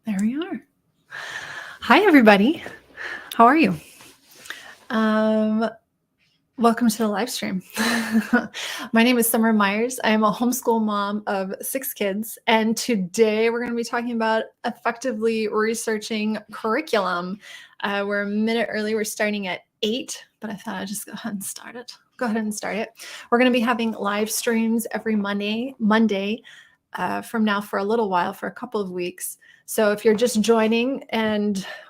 There we are. Hi, everybody. How are you? Welcome to the live stream. My name is Summer Myers. I am a homeschool mom of 6 kids, and today we're going to be talking about effectively researching curriculum. We're a minute early. We're starting at 8, but I thought I'd just go ahead and start it. We're going to be having live streams every Monday from now for a little while, for a couple of weeks. So if you're just joining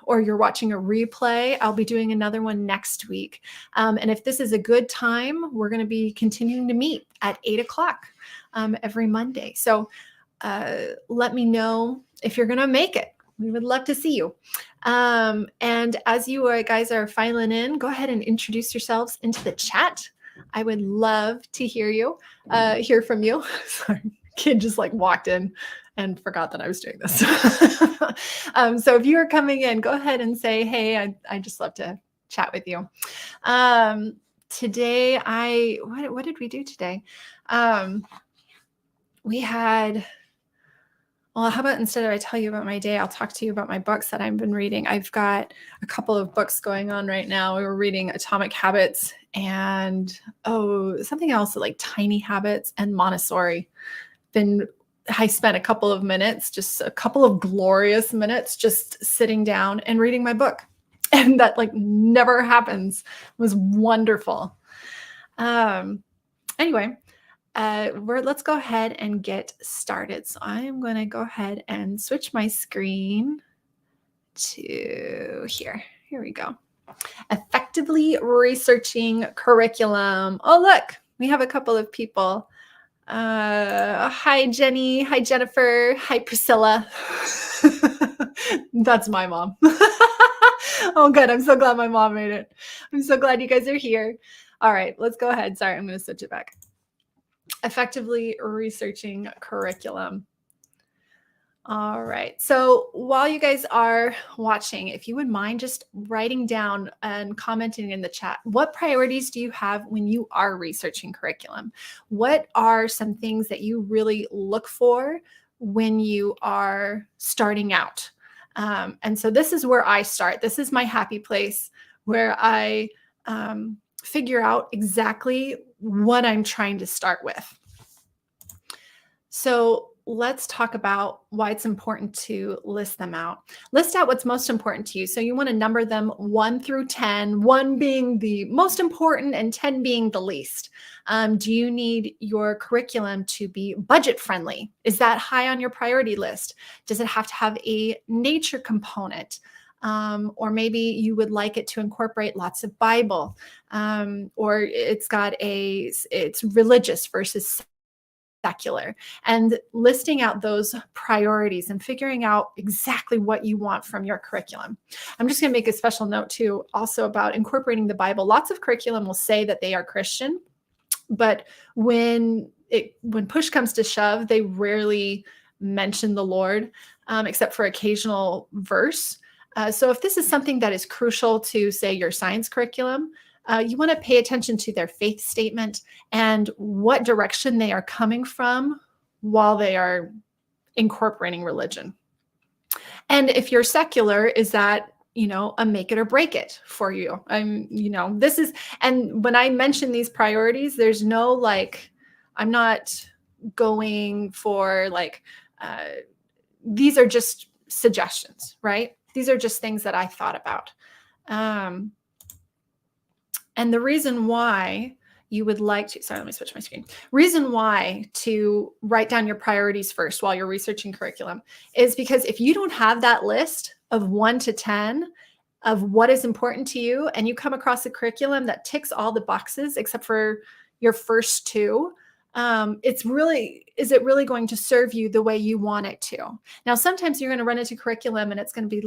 or you're watching a replay, I'll be doing another one next week. And if this is a good time, we're going to be continuing to meet at 8 o'clock every Monday. So let me know if you're going to make it. We would love to see you. And as you guys are filing in, go ahead and introduce yourselves into the chat. I would love to hear from you. Sorry. Kid just walked in and forgot that I was doing this. So if you're coming in, go ahead and say, hey, I just love to chat with you. Today, what did we do today? We had, well, how about instead of I tell you about my day, I'll talk to you about my books that I've been reading. I've got a couple of books going on right now. We were reading Atomic Habits and something else like Tiny Habits and Montessori. I spent a couple of minutes, just a couple of glorious minutes, just sitting down and reading my book. And that never happens. It was wonderful. Anyway, let's go ahead and get started. So I'm going to go ahead and switch my screen to here. Here we go. Effectively researching curriculum. Oh, look, we have a couple of people. Hi, Jenny. Hi, Jennifer. Hi, Priscilla. That's my mom. Oh, good. I'm so glad my mom made it. I'm so glad you guys are here. All right, let's go ahead. Sorry, I'm going to switch it back. Effectively researching curriculum. All right. So while you guys are watching, if you wouldn't mind just writing down and commenting in the chat, what priorities do you have when you are researching curriculum? What are some things that you really look for when you are starting out? And so this is where I start. This is my happy place where I figure out exactly what I'm trying to start with. So let's talk about why it's important to list them out. List out what's most important to you. So you want to number them 1 through 10, 1 being the most important and 10 being the least. Do you need your curriculum to be budget friendly? Is that high on your priority list? Does it have to have a nature component? Or maybe you would like it to incorporate lots of Bible, or it's religious versus secular, and listing out those priorities and figuring out exactly what you want from your curriculum. I'm just going to make a special note too, also about incorporating the Bible. Lots of curriculum will say that they are Christian, but when push comes to shove, they rarely mention the Lord, except for occasional verse. So if this is something that is crucial to, say, your science curriculum, you want to pay attention to their faith statement and what direction they are coming from while they are incorporating religion. And if you're secular, is that, a make it or break it for you? And when I mention these priorities, there's no I'm not going for these are just suggestions, right? These are just things that I thought about. And the reason why you would like to, let me switch my screen. Reason why to write down your priorities first while you're researching curriculum is because if you don't have that list of 1 to 10 of what is important to you, and you come across a curriculum that ticks all the boxes except for your first 2, is it really going to serve you the way you want it to? Now, sometimes you're going to run into curriculum and it's going to be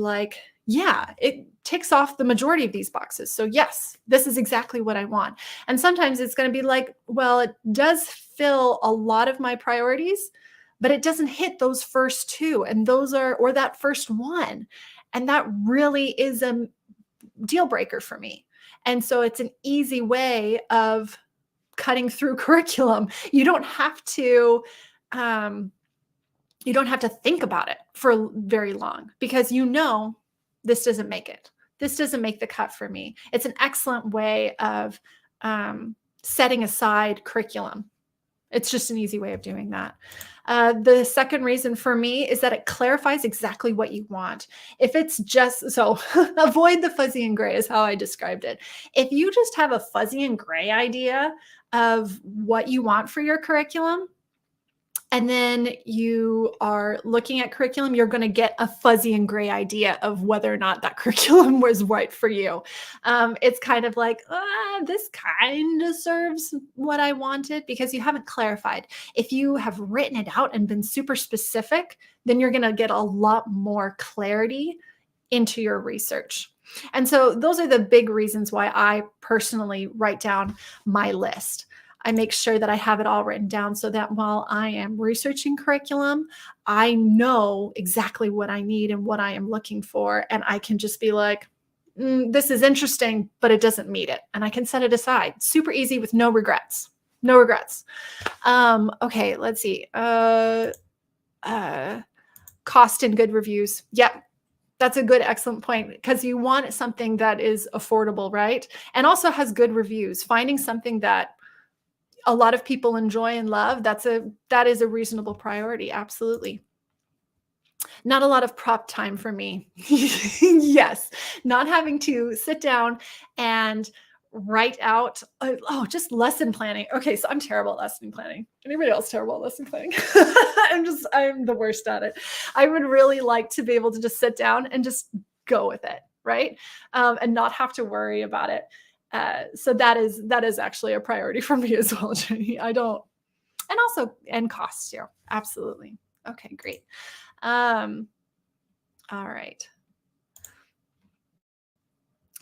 yeah, it ticks off the majority of these boxes. So yes, this is exactly what I want. And sometimes it's going to be well, it does fill a lot of my priorities, but it doesn't hit those first 2, and or that first 1. And that really is a deal breaker for me. And so it's an easy way of cutting through curriculum. You don't have to You don't have to think about it for very long because you know this doesn't make it. This doesn't make the cut for me. It's an excellent way of setting aside curriculum. It's just an easy way of doing that. The second reason for me is that it clarifies exactly what you want. If it's just so, avoid the fuzzy and gray is how I described it. If you just have a fuzzy and gray idea of what you want for your curriculum, and then you are looking at curriculum, you're going to get a fuzzy and gray idea of whether or not that curriculum was right for you. It's kind of like, this kind of serves what I wanted because you haven't clarified. If you have written it out and been super specific, then you're going to get a lot more clarity into your research. And so those are the big reasons why I personally write down my list. I make sure that I have it all written down so that while I am researching curriculum, I know exactly what I need and what I am looking for. And I can just be like, this is interesting, but it doesn't meet it. And I can set it aside. Super easy with no regrets. No regrets. Okay, let's see. Cost and good reviews. Yep. That's a good, excellent point because you want something that is affordable, right? And also has good reviews. Finding something that a lot of people enjoy and love, that is a reasonable priority. Absolutely. Not a lot of prep time for me. Yes. Not having to sit down and write out, just lesson planning. Okay. So I'm terrible at lesson planning. Anybody else terrible at lesson planning? I'm the worst at it. I would really like to be able to just sit down and just go with it. Right. And not have to worry about it. So that is actually a priority for me as well, Jenny. And costs too. Absolutely. Okay, great. All right.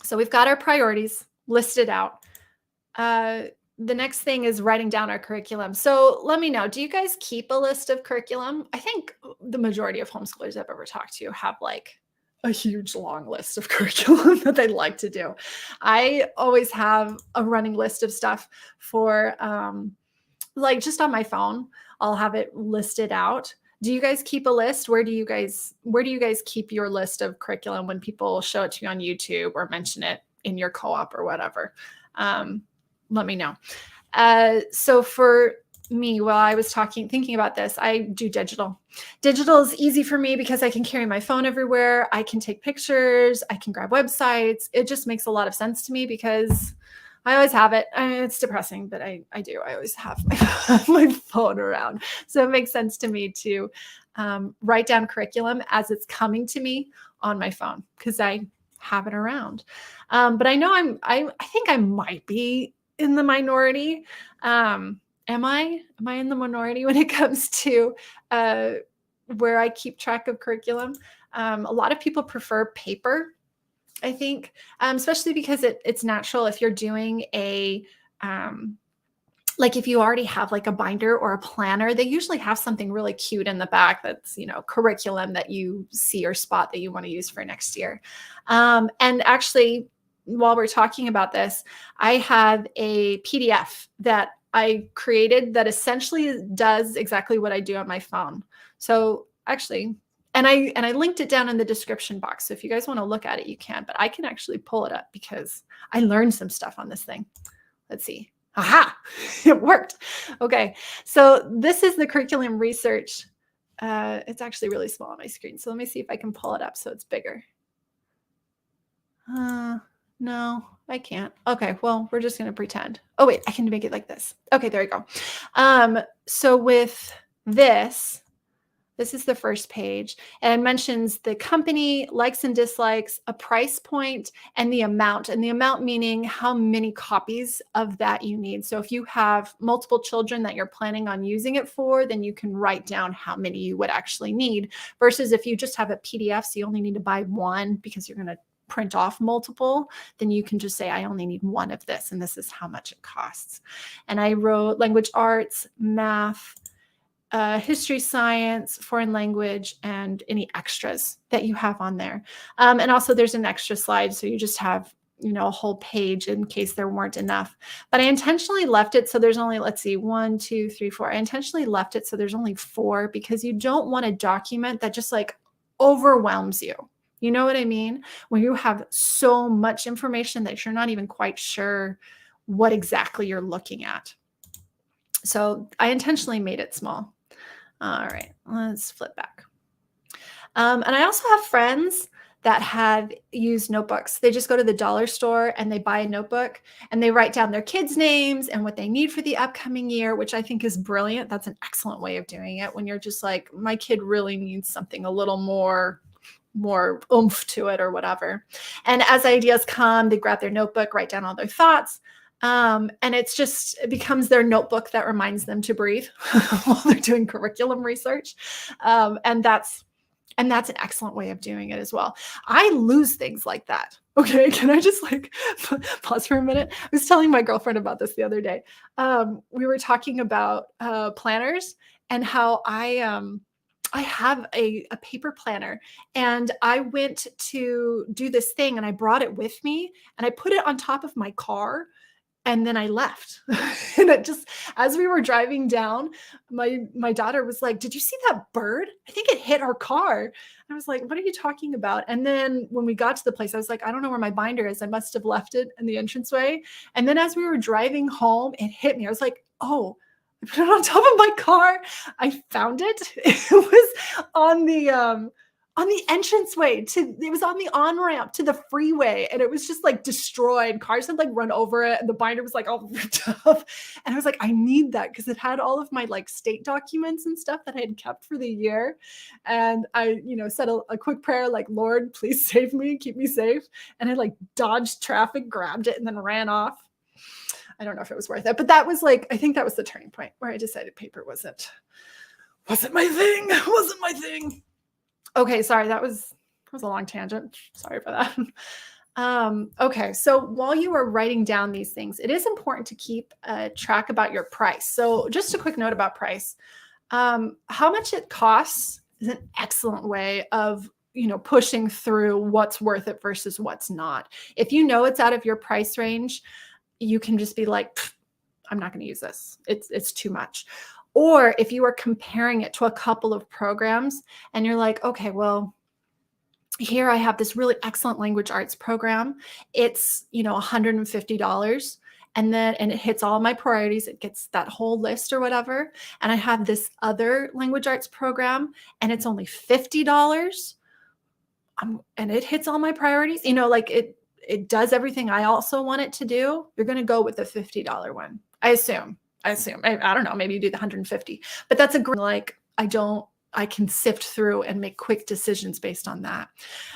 So we've got our priorities listed out. The next thing is writing down our curriculum. So let me know, do you guys keep a list of curriculum? I think the majority of homeschoolers I've ever talked to have like a huge long list of curriculum that they like to do. I always have a running list of stuff for like just on my phone. I'll have it listed out. Do you guys keep a list? Where do you guys keep your list of curriculum when people show it to you on YouTube or mention it in your co-op or whatever? Let me know. So for me, while I was thinking about this, I do digital. Digital is easy for me because I can carry my phone everywhere. I can take pictures. I can grab websites. It just makes a lot of sense to me because I always have it. It's depressing, but I do. I always have my phone around. So it makes sense to me to write down curriculum as it's coming to me on my phone because I have it around. But I know I think I might be in the minority. Am I in the minority when it comes to where I keep track of curriculum? A lot of people prefer paper, I think, especially because it's natural if you're doing like if you already have like a binder or a planner, they usually have something really cute in the back that's, curriculum that you see or spot that you want to use for next year. And actually, while we're talking about this, I have a PDF that I created that essentially does exactly what I do on my phone. So actually, and I linked it down in the description box. So if you guys want to look at it, you can, but I can actually pull it up because I learned some stuff on this thing. Let's see. Aha, it worked. Okay. So this is the curriculum research. It's actually really small on my screen. So let me see if I can pull it up so it's bigger. No, I can't. Okay, well, we're just going to pretend. Oh, wait, I can make it like this. Okay, there we go. So with this is the first page, and it mentions the company, likes and dislikes, a price point, and the amount. And the amount meaning how many copies of that you need. So if you have multiple children that you're planning on using it for, then you can write down how many you would actually need. Versus if you just have a PDF, so you only need to buy one because you're going to print off multiple, then you can just say, I only need one of this, and this is how much it costs. And I wrote language arts, math, history, science, foreign language, and any extras that you have on there. And also there's an extra slide. So you just have, a whole page in case there weren't enough. But I intentionally left it so there's only, let's see, 1, 2, 3, 4. I intentionally left it so there's only 4 because you don't want a document that just like overwhelms you. You know what I mean? When you have so much information that you're not even quite sure what exactly you're looking at. So I intentionally made it small. All right, let's flip back. And I also have friends that have used notebooks. They just go to the dollar store and they buy a notebook and they write down their kids' names and what they need for the upcoming year, which I think is brilliant. That's an excellent way of doing it when you're just like, my kid really needs something a little more oomph to it or whatever. And as ideas come, they grab their notebook, write down all their thoughts. And it becomes their notebook that reminds them to breathe while they're doing curriculum research. And that's an excellent way of doing it as well. I lose things like that. Okay. Can I just like pause for a minute? I was telling my girlfriend about this the other day. We were talking about planners and how I have a paper planner, and I went to do this thing and I brought it with me and I put it on top of my car. And then I left. And it just, as we were driving down, my daughter was like, "Did you see that bird? I think it hit our car." And I was like, "What are you talking about?" And then when we got to the place, I was like, "I don't know where my binder is. I must have left it in the entranceway." And then as we were driving home, it hit me. I was like, "Oh, I put it on top of my car." I found it. It was on the entranceway it was on the on-ramp to the freeway, and it was just like destroyed. Cars had like run over it and the binder was like all ripped up. And I was like, I need that because it had all of my like state documents and stuff that I had kept for the year. And I, said a quick prayer like, "Lord, please save me, keep me safe." And I like dodged traffic, grabbed it, and then ran off. I don't know if it was worth it, but that was like, I think that was the turning point where I decided paper wasn't my thing. It wasn't my thing. Okay, sorry, that was a long tangent. Sorry for that. Okay, so while you are writing down these things, it is important to keep track about your price. So just a quick note about price. How much it costs is an excellent way of pushing through what's worth it versus what's not. If you know it's out of your price range, you can just be like, "I'm not going to use this. It's too much." Or if you are comparing it to a couple of programs and you're like, "Okay, well, here I have this really excellent language arts program. It's, $150 and it hits all my priorities. It gets that whole list or whatever. And I have this other language arts program and it's only $50. And it hits all my priorities. Like it does everything I also want it to do. You're going to go with the $50 one. I assume. I don't know. Maybe you do the 150, but that's I can sift through and make quick decisions based on that.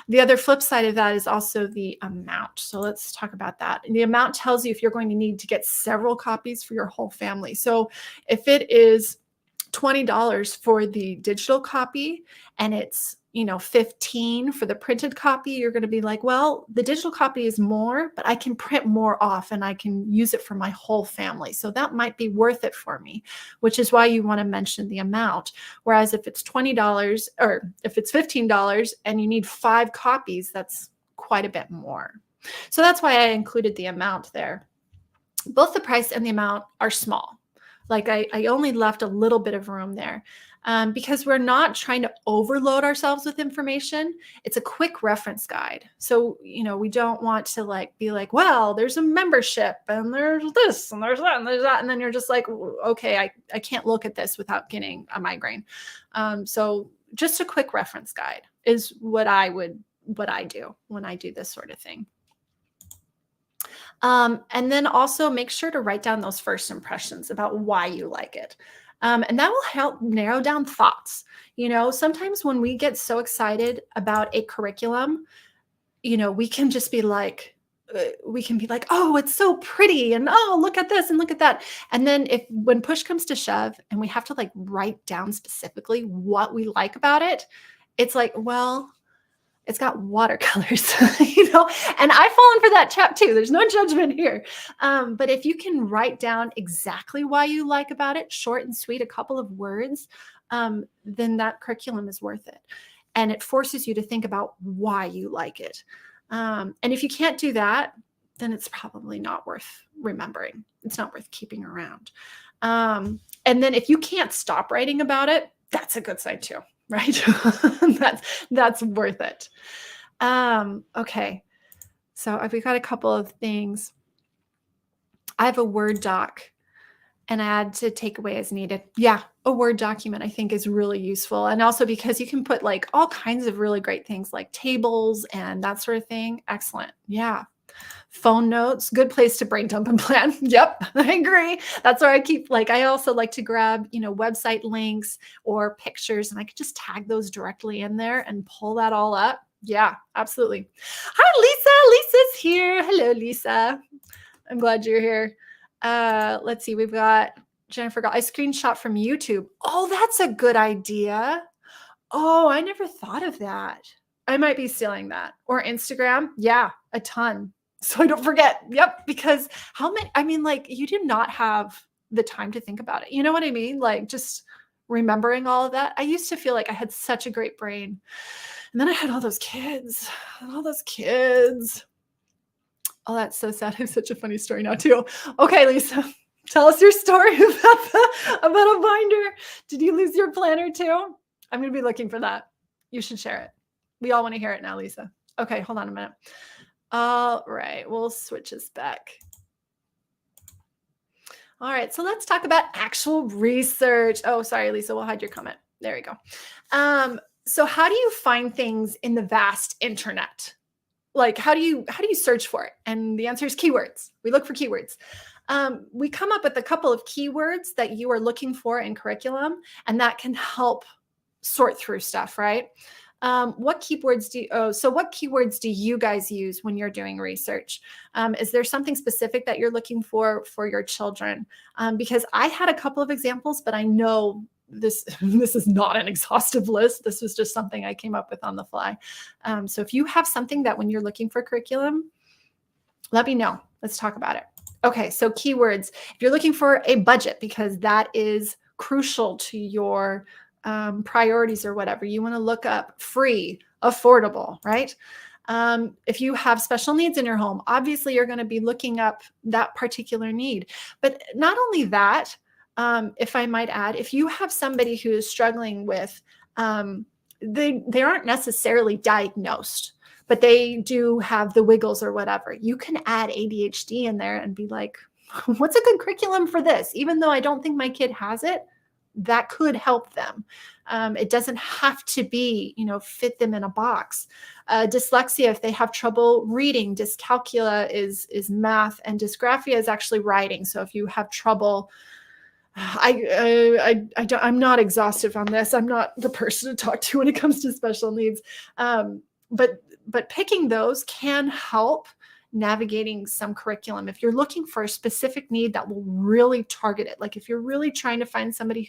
The other flip side of that is also the amount. So let's talk about that. And the amount tells you if you're going to need to get several copies for your whole family. So if it is $20 for the digital copy and it's $15 for the printed copy, you're going to be like, well, the digital copy is more, but I can print more off and I can use it for my whole family. So that might be worth it for me, which is why you want to mention the amount. Whereas if it's $20 or if it's $15 and you need 5 copies, that's quite a bit more. So that's why I included the amount there. Both the price and the amount are small. Like I only left a little bit of room there. Because we're not trying to overload ourselves with information. It's a quick reference guide. So, we don't want to be like, well, there's a membership and there's this and there's that and there's that. And then you're just like, okay, I can't look at this without getting a migraine. So just a quick reference guide is what I do when I do this sort of thing. And then also make sure to write down those first impressions about why you like it. And that will help narrow down thoughts. Sometimes when we get so excited about a curriculum, we can just be like, "Oh, it's so pretty." And, "Oh, look at this and look at that." And then when push comes to shove and we have to write down specifically what we like about it, it's like, well, it's got watercolors, and I've fallen for that trap too. There's no judgment here. But if you can write down exactly why you like about it, short and sweet, a couple of words, then that curriculum is worth it. And it forces you to think about why you like it. And if you can't do that, then it's probably not worth remembering. It's not worth keeping around. And then if you can't stop writing about it, that's a good sign too, right? that's worth it. Okay. So we've got a couple of things. I have a Word doc and add to take away as needed. Yeah, a Word document I think is really useful. And also because you can put like all kinds of really great things like tables and that sort of thing. Excellent. Yeah. Phone notes, good place to brain dump and plan. Yep, I agree. That's where I keep, like, I also like to grab, website links or pictures, and I could just tag those directly in there and pull that all up. Yeah, absolutely. Hi, Lisa. Lisa's here. Hello, Lisa. I'm glad you're here. Let's see. We've got Jennifer. I screenshot from YouTube. Oh, that's a good idea. Oh, I never thought of that. I might be stealing that. Or Instagram. Yeah, a ton. So I don't forget. Yep. Because how many, like, you do not have the time to think about it. You know what I mean? Like, just remembering all of that. I used to feel like I had such a great brain. And then I had all those kids. Oh, that's so sad. I have such a funny story now, too. Okay, Lisa, tell us your story about a binder. Did you lose your planner, too? I'm going to be looking for that. You should share it. We all want to hear it now, Lisa. Okay, hold on a minute. All right, we'll switch this back. All right, so let's talk about actual research. Oh, sorry, Lisa, we'll hide your comment. There we go. So how do you find things in the vast internet? Like, how do you search for it? And the answer is keywords. We look for keywords. We come up with a couple of keywords that you are looking for in curriculum, and that can help sort through stuff, right? What keywords do you guys use when you're doing research? Is there something specific that you're looking for your children? Because I had a couple of examples, but I know this is not an exhaustive list. This was just something I came up with on the fly. So if you have something that when you're looking for curriculum, let me know. Let's talk about it. Okay, so keywords. If you're looking for a budget, because that is crucial to your priorities or whatever, you want to look up free, affordable, right? If you have special needs in your home, obviously you're going to be looking up that particular need. But not only that, if I might add, if you have somebody who is struggling with, they aren't necessarily diagnosed, but they do have the wiggles or whatever, you can add ADHD in there and be like, what's a good curriculum for this? Even though I don't think my kid has it, that could help them. It doesn't have to be, fit them in a box. Dyslexia, if they have trouble reading, dyscalculia is math, and dysgraphia is actually writing. So if you have trouble, I'm not exhaustive on this. I'm not the person to talk to when it comes to special needs. But picking those can help navigating some curriculum. If you're looking for a specific need that will really target it, like if you're really trying to find somebody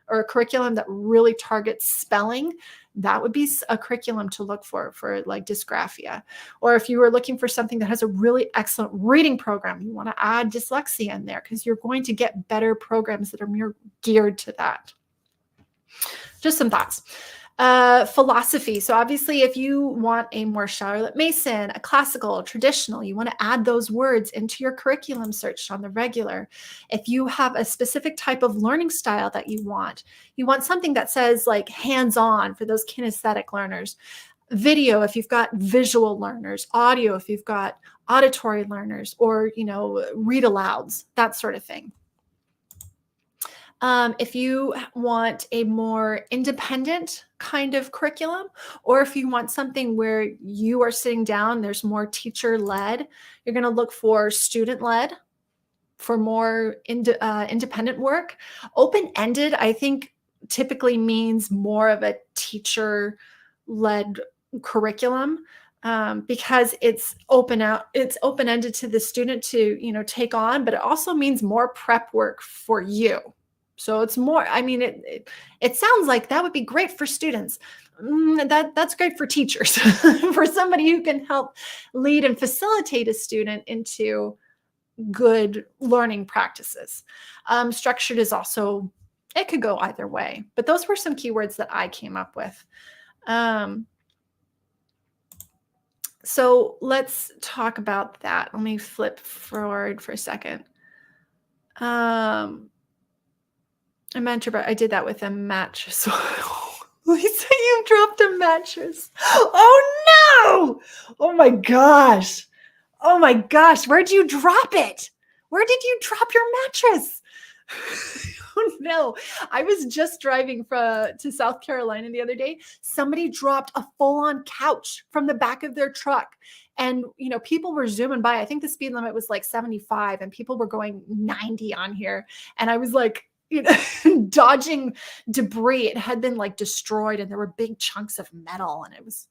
or a curriculum that really targets spelling, that would be a curriculum to look for like dysgraphia. Or if you were looking for something that has a really excellent reading program, you want to add dyslexia in there because you're going to get better programs that are more geared to that. Just some thoughts. Philosophy. So obviously, if you want a more Charlotte Mason, a classical, traditional, you want to add those words into your curriculum search on the regular. If you have a specific type of learning style that you want something that says like hands-on for those kinesthetic learners. Video, if you've got visual learners. Audio, if you've got auditory learners, or, read alouds, that sort of thing. If you want a more independent kind of curriculum, or if you want something where you are sitting down, there's more teacher-led, you're going to look for student-led for more independent work. Open-ended, I think, typically means more of a teacher-led curriculum. Because it's open-ended to the student to, take on, but it also means more prep work for you. So it's more, it sounds like that would be great for students. That's great for teachers, for somebody who can help lead and facilitate a student into good learning practices. Structured is also, it could go either way, but those were some keywords that I came up with. So let's talk about that. Let me flip forward for a second. Um, a mentor, but I did that with a mattress. Lisa, you dropped a mattress. Oh no! Oh my gosh. Oh my gosh. Where'd you drop it? Where did you drop your mattress? Oh no. I was just driving to South Carolina the other day. Somebody dropped a full-on couch from the back of their truck. And people were zooming by. I think the speed limit was like 75 and people were going 90 on here. And I was like, dodging debris. It had been like destroyed and there were big chunks of metal and it was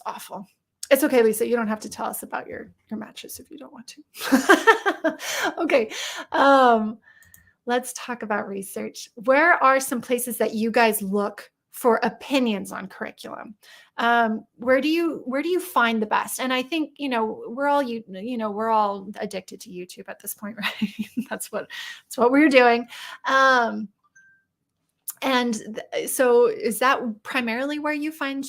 awful. It's okay, Lisa. You don't have to tell us about your mattress if you don't want to. Okay. Um, let's talk about research. Where are some places that you guys look for opinions on curriculum? Where do you find the best? And I think we're all addicted to YouTube at this point, right? that's what we're doing. Um, so is that primarily where you find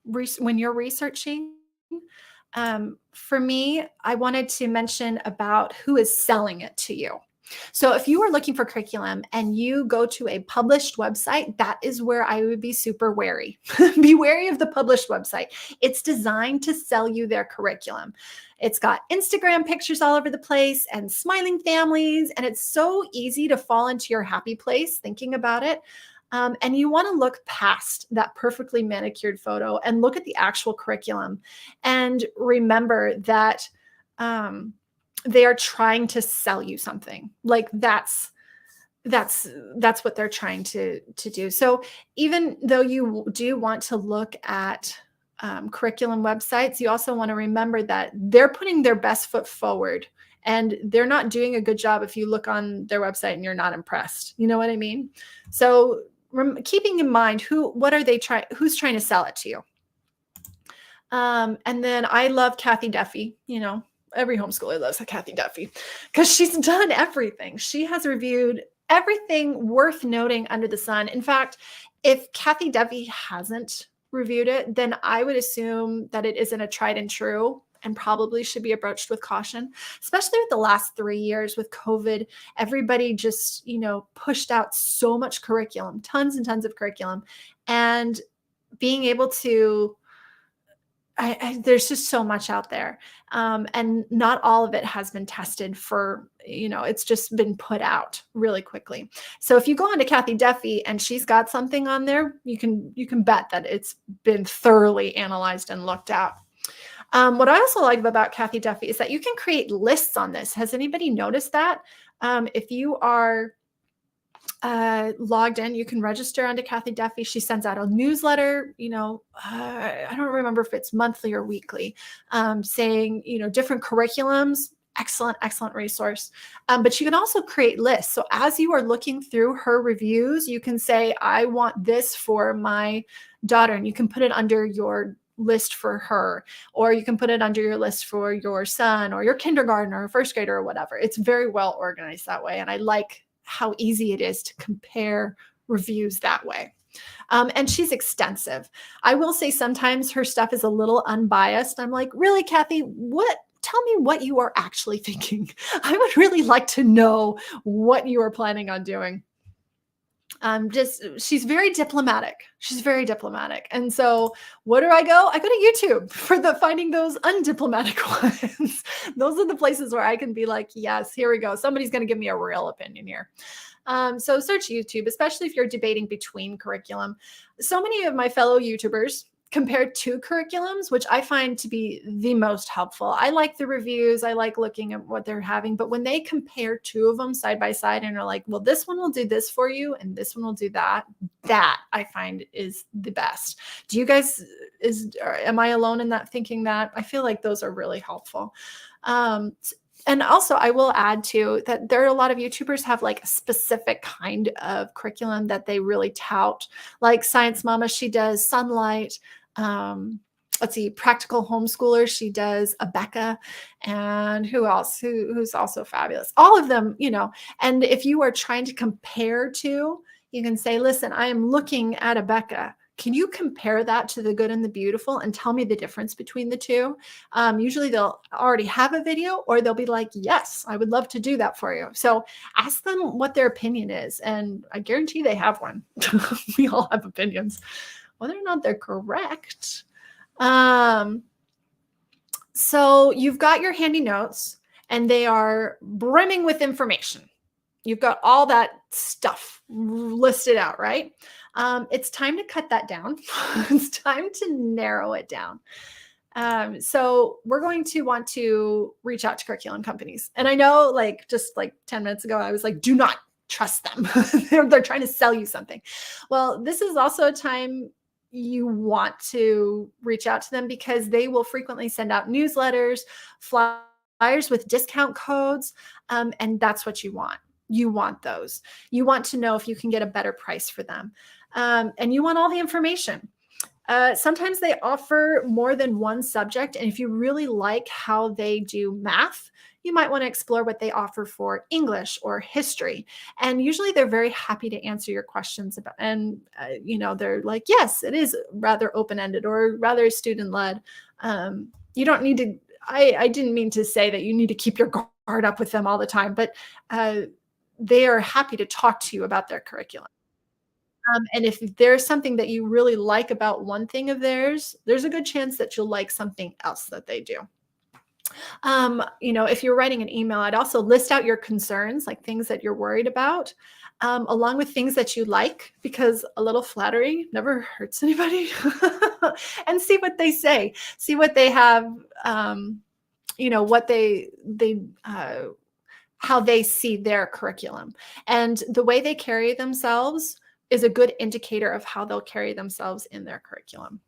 when you're researching? For me, I wanted to mention about who is selling it to you. So if you are looking for curriculum and you go to a published website, that is where I would be super wary. Be wary of the published website. It's designed to sell you their curriculum. It's got Instagram pictures all over the place and smiling families, and it's so easy to fall into your happy place thinking about it. And you want to look past that perfectly manicured photo and look at the actual curriculum and remember that they are trying to sell you something. Like that's what they're trying to do. So even though you do want to look at curriculum websites, you also want to remember that they're putting their best foot forward and they're not doing a good job if you look on their website and you're not impressed. You know what I mean? So keeping in mind who's trying to sell it to you. And then I love Kathy Duffy. Every homeschooler loves Kathy Duffy because she's done everything. She has reviewed everything worth noting under the sun. In fact, if Kathy Duffy hasn't reviewed it, then I would assume that it isn't a tried and true and probably should be approached with caution, especially with the last 3 years with COVID. Everybody just, pushed out so much curriculum, tons and tons of curriculum, and being able to there's just so much out there. And not all of it has been tested it's just been put out really quickly. So if you go on to Kathy Duffy and she's got something on there, you can bet that it's been thoroughly analyzed and looked at. What I also like about Kathy Duffy is that you can create lists on this. Has anybody noticed that? If you are logged in, you can register onto Kathy Duffy. She sends out a newsletter, I don't remember if it's monthly or weekly, saying, different curriculums. Excellent resource. But you can also create lists. So as you are looking through her reviews, you can say, I want this for my daughter, and you can put it under your list for her, or you can put it under your list for your son or your kindergartner or first grader or whatever. It's very well organized that way. And I like how easy it is to compare reviews that way. And she's extensive. I will say sometimes her stuff is a little unbiased. I'm like, really, Kathy, tell me what you are actually thinking. I would really like to know what you are planning on doing. She's very diplomatic. She's very diplomatic. And so where do I go? I go to YouTube for finding those undiplomatic ones. Those are the places where I can be like, yes, here we go. Somebody's going to give me a real opinion here. So search YouTube, especially if you're debating between curriculum. So many of my fellow YouTubers compared to curriculums, which I find to be the most helpful. I like the reviews. I like looking at what they're having. But when they compare two of them side by side and are like, well, this one will do this for you and this one will do that, that I find is the best. Do you guys, am I alone in that thinking that? I feel like those are really helpful. And also I will add too that there are a lot of YouTubers have like a specific kind of curriculum that they really tout, like Science Mama, she does Sunlight. Let's see, Practical Homeschooler, she does Abeka, and who else who's also fabulous, all of them, and if you are trying to compare to, you can say, listen, I am looking at Abeka. can you compare that to the good and the beautiful and tell me the difference between the two? Usually they'll already have a video, or they'll be like, yes, I would love to do that for you. So ask them what their opinion is. And I guarantee they have one. We all have opinions, whether or not they're correct. So you've got your handy notes, and they are brimming with information. You've got all that stuff listed out, right? It's time to cut that down. It's time to narrow it down. So we're going to want to reach out to curriculum companies. And I know, like, just like 10 minutes ago, I was like, do not trust them. They're trying to sell you something. Well, this is also a time you want to reach out to them, because they will frequently send out newsletters, flyers with discount codes. And that's what you want. You want those. You want to know if you can get a better price for them. And you want all the information. Sometimes they offer more than one subject. And if you really like how they do math, you might want to explore what they offer for English or history. And usually they're very happy to answer your questions about, and they're like, yes, it is rather open-ended or rather student-led. You don't need to, I didn't mean to say that you need to keep your guard up with them all the time, but they are happy to talk to you about their curriculum. And if there's something that you really like about one thing of theirs, there's a good chance that you'll like something else that they do. If you're writing an email, I'd also list out your concerns, like things that you're worried about, along with things that you like, because a little flattery never hurts anybody. And see what they say. See what they have, what they how they see their curriculum. And the way they carry themselves is a good indicator of how they'll carry themselves in their curriculum.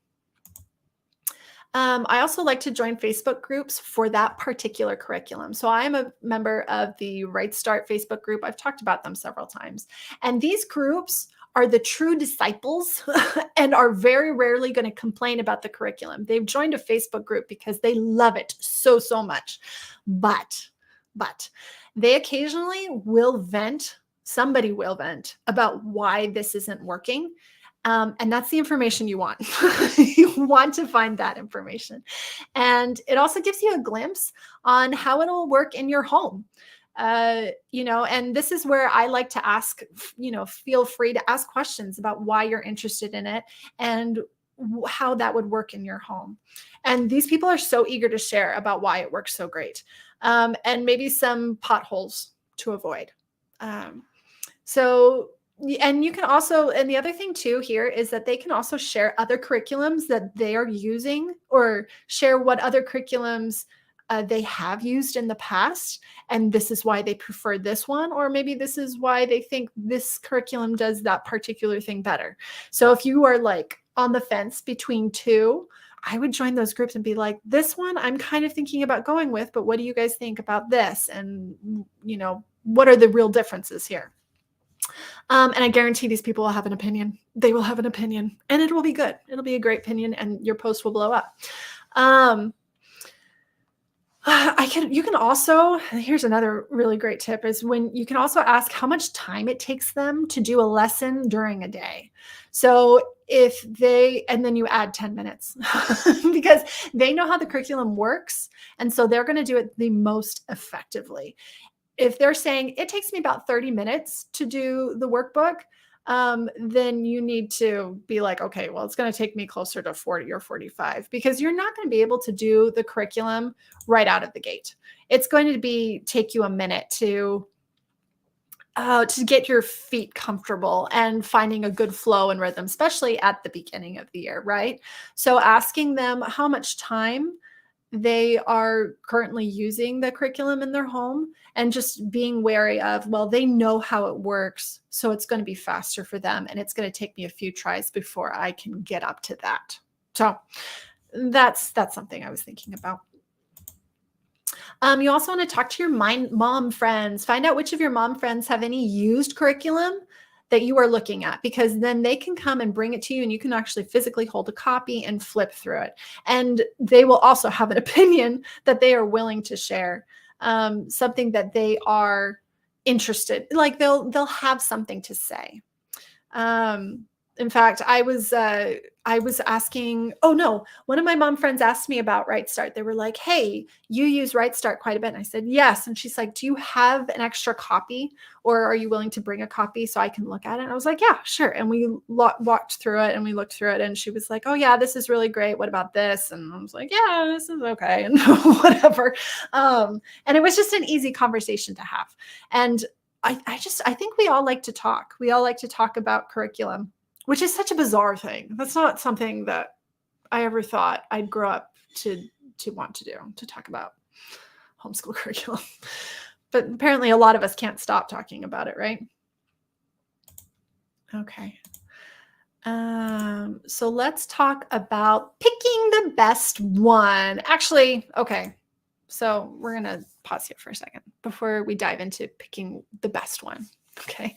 I also like to join Facebook groups for that particular curriculum. So I am a member of the Right Start Facebook group. I've talked about them several times. And these groups are the true disciples and are very rarely going to complain about the curriculum. They've joined a Facebook group because they love it so, so much. But they occasionally will vent. Somebody will vent about why this isn't working. And that's the information you want. You want to find that information. And it also gives you a glimpse on how it'll work in your home. And this is where I like to ask, feel free to ask questions about why you're interested in it and how that would work in your home. And these people are so eager to share about why it works so great, and maybe some potholes to avoid. And you can also, and the other thing too here is that they can also share other curriculums that they are using, or share what other curriculums they have used in the past. And this is why they prefer this one, or maybe this is why they think this curriculum does that particular thing better. So if you are like on the fence between two, I would join those groups and be like, this one I'm kind of thinking about going with, but what do you guys think about this? And, what are the real differences here? And I guarantee these people will have an opinion. They will have an opinion, and it will be good. It'll be a great opinion, and your post will blow up. You can also, here's another really great tip, is when you can also ask how much time it takes them to do a lesson during a day. So and then you add 10 minutes because they know how the curriculum works. And so they're going to do it the most effectively. If they're saying it takes me about 30 minutes to do the workbook, then you need to be like, okay, well, it's going to take me closer to 40 or 45, because you're not going to be able to do the curriculum right out of the gate. It's going to take you a minute to get your feet comfortable and finding a good flow and rhythm, especially at the beginning of the year, right? So asking them how much time they are currently using the curriculum in their home, and just being wary of, well, they know how it works, so it's going to be faster for them, and it's going to take me a few tries before I can get up to that. So that's something I was thinking about. You also want to talk to your mom friends. Find out which of your mom friends have any used curriculum that you are looking at, because then they can come and bring it to you, and you can actually physically hold a copy and flip through it. And they will also have an opinion that they are willing to share, something that they are interested, like they'll have something to say. In fact, I was asking, oh no, one of my mom friends asked me about Right Start. They were like, "Hey, you use Right Start quite a bit." And I said, "Yes." And she's like, "Do you have an extra copy, or are you willing to bring a copy so I can look at it?" And I was like, "Yeah, sure." And we walked through it and we looked through it, and she was like, "Oh yeah, this is really great. What about this?" And I was like, "Yeah, this is okay," and whatever. And it was just an easy conversation to have. And I think we all like to talk. We all like to talk about curriculum, which is such a bizarre thing. That's not something that I ever thought I'd grow up to want to do, to talk about homeschool curriculum. But apparently a lot of us can't stop talking about it, right? Okay. So let's talk about picking the best one. Actually, okay. So we're going to pause here for a second before we dive into picking the best one. Okay.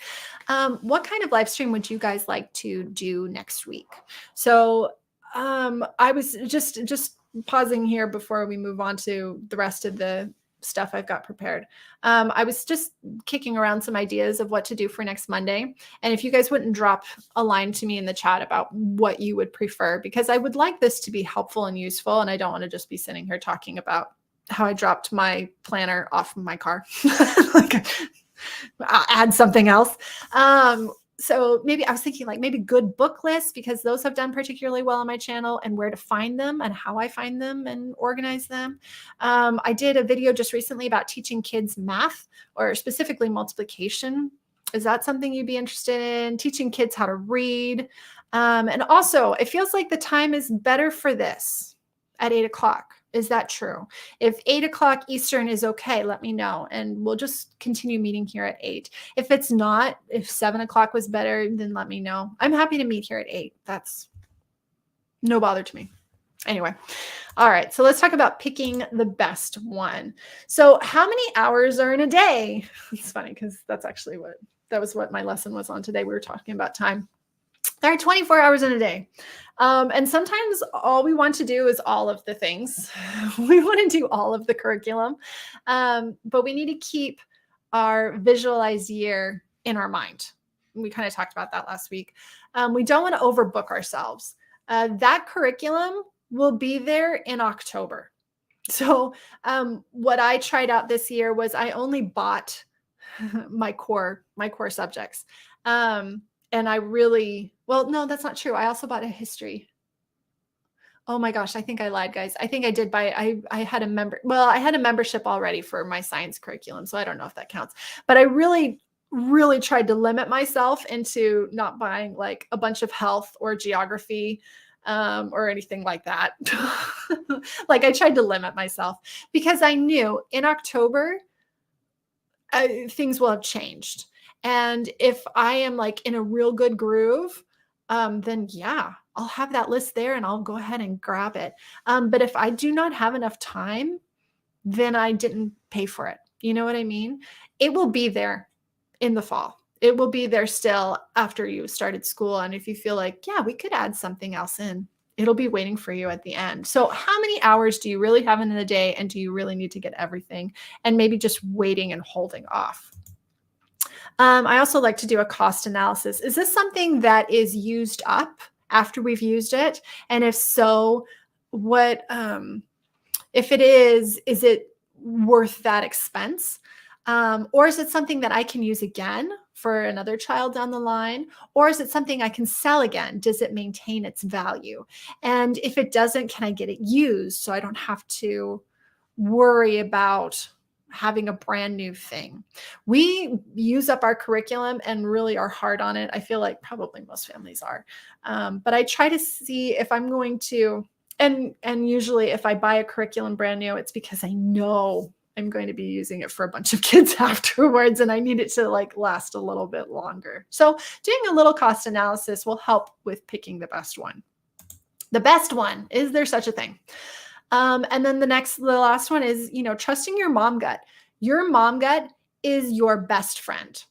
What kind of live stream would you guys like to do next week? So I was just pausing here before we move on to the rest of the stuff I've got prepared. I was just kicking around some ideas of what to do for next Monday. And if you guys wouldn't drop a line to me in the chat about what you would prefer, because I would like this to be helpful and useful. And I don't want to just be sitting here talking about how I dropped my planner off of my car. Like, I'll add something else. So maybe I was thinking like maybe good book lists, because those have done particularly well on my channel, and where to find them and how I find them and organize them. I did a video just recently about teaching kids math, or specifically multiplication. Is that something you'd be interested in? Teaching kids how to read. And also, it feels like the time is better for this at 8 o'clock. Is that true? If 8 o'clock Eastern is okay, let me know, and we'll just continue meeting here at 8. If it's not, if 7 o'clock was better, then let me know. I'm happy to meet here at 8. That's no bother to me. Anyway, all right, so let's talk about picking the best one. So how many hours are in a day? It's funny because that was what my lesson was on today. We were talking about time. There are 24 hours in a day. And sometimes all we want to do is all of the things. We want to do all of the curriculum, but we need to keep our visualized year in our mind. We kind of talked about that last week. We don't want to overbook ourselves. That curriculum will be there in October. So what I tried out this year was I only bought my core subjects. And I really, well, no, that's not true. I also bought a history. Oh my gosh, I think I lied, guys. I think I did buy, I had I had a membership already for my science curriculum, so I don't know if that counts. But I really, really tried to limit myself into not buying like a bunch of health or geography or anything like that. Like I tried to limit myself because I knew in October, things will have changed. And if I am like in a real good groove, then yeah, I'll have that list there and I'll go ahead and grab it. But if I do not have enough time, then I didn't pay for it. You know what I mean? It will be there in the fall. It will be there still after you started school. And if you feel like, yeah, we could add something else in, it'll be waiting for you at the end. So how many hours do you really have in the day? And do you really need to get everything? And maybe just waiting and holding off. I also like to do a cost analysis. Is this something that is used up after we've used it? And if so, what, if it is it worth that expense? Or is it something that I can use again for another child down the line? Or is it something I can sell again? Does it maintain its value? And if it doesn't, can I get it used so I don't have to worry about having a brand new thing? We use up our curriculum and really are hard on it. I feel like probably most families are. But I try to see if I'm going to, and usually if I buy a curriculum brand new, it's because I know I'm going to be using it for a bunch of kids afterwards, and I need it to like last a little bit longer. So doing a little cost analysis will help with picking the best one. The best one, is there such a thing? And then the last one is, trusting your mom gut. Your mom gut is your best friend.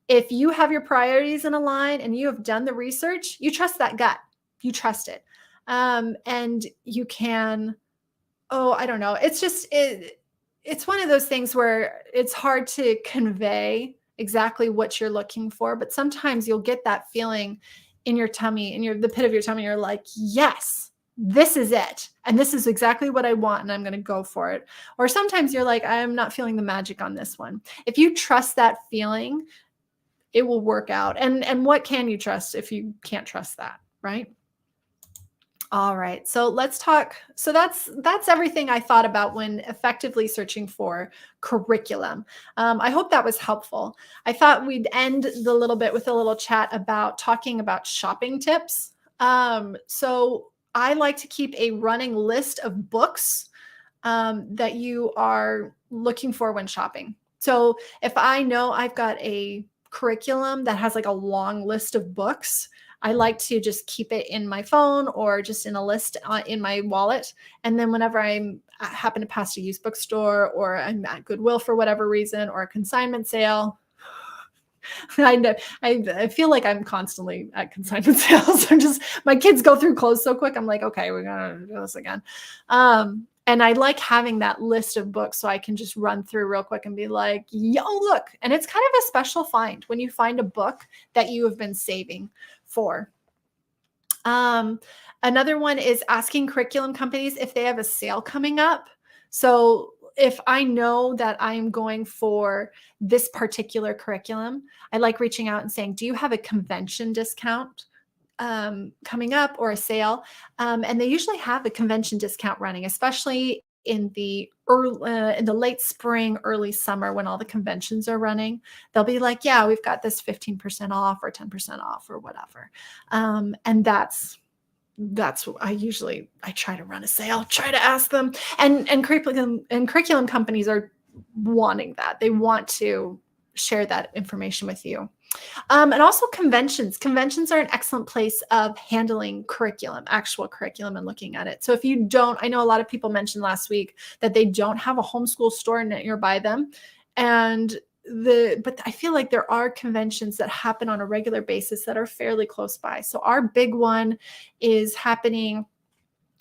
If you have your priorities in a line and you have done the research, you trust that gut. You trust it. And you can, I don't know. It's just, it's one of those things where it's hard to convey exactly what you're looking for, but sometimes you'll get that feeling in your tummy, the pit of your tummy, you're like, yes, this is it. And this is exactly what I want. And I'm going to go for it. Or sometimes you're like, I'm not feeling the magic on this one. If you trust that feeling, it will work out. And what can you trust if you can't trust that, right? All right. So let's talk. So that's everything I thought about when effectively searching for curriculum. I hope that was helpful. I thought we'd end the little bit with a little chat about talking about shopping tips. So I like to keep a running list of books that you are looking for when shopping. So if I know I've got a curriculum that has like a long list of books, I like to just keep it in my phone or just in a list in my wallet. And then whenever I happen to pass a used bookstore or I'm at Goodwill for whatever reason or a consignment sale, I feel like I'm constantly at consignment sales. I'm just, my kids go through clothes so quick. I'm like, okay, we're going to do this again. And I like having that list of books so I can just run through real quick and be like, yo, look. And it's kind of a special find when you find a book that you have been saving for. Another one is asking curriculum companies if they have a sale coming up. So if I know that I'm going for this particular curriculum, I like reaching out and saying, do you have a convention discount coming up or a sale? And they usually have a convention discount running, especially in the late spring, early summer when all the conventions are running. They'll be like, yeah, we've got this 15% off or 10% off or whatever. And that's what I try to run a sale, try to ask them. And curriculum companies are wanting that. They want to share that information with you. And also conventions. Conventions are an excellent place of handling curriculum, actual curriculum, and looking at it. So if you don't, I know a lot of people mentioned last week that they don't have a homeschool store nearby them. But I feel like there are conventions that happen on a regular basis that are fairly close by. So our big one is happening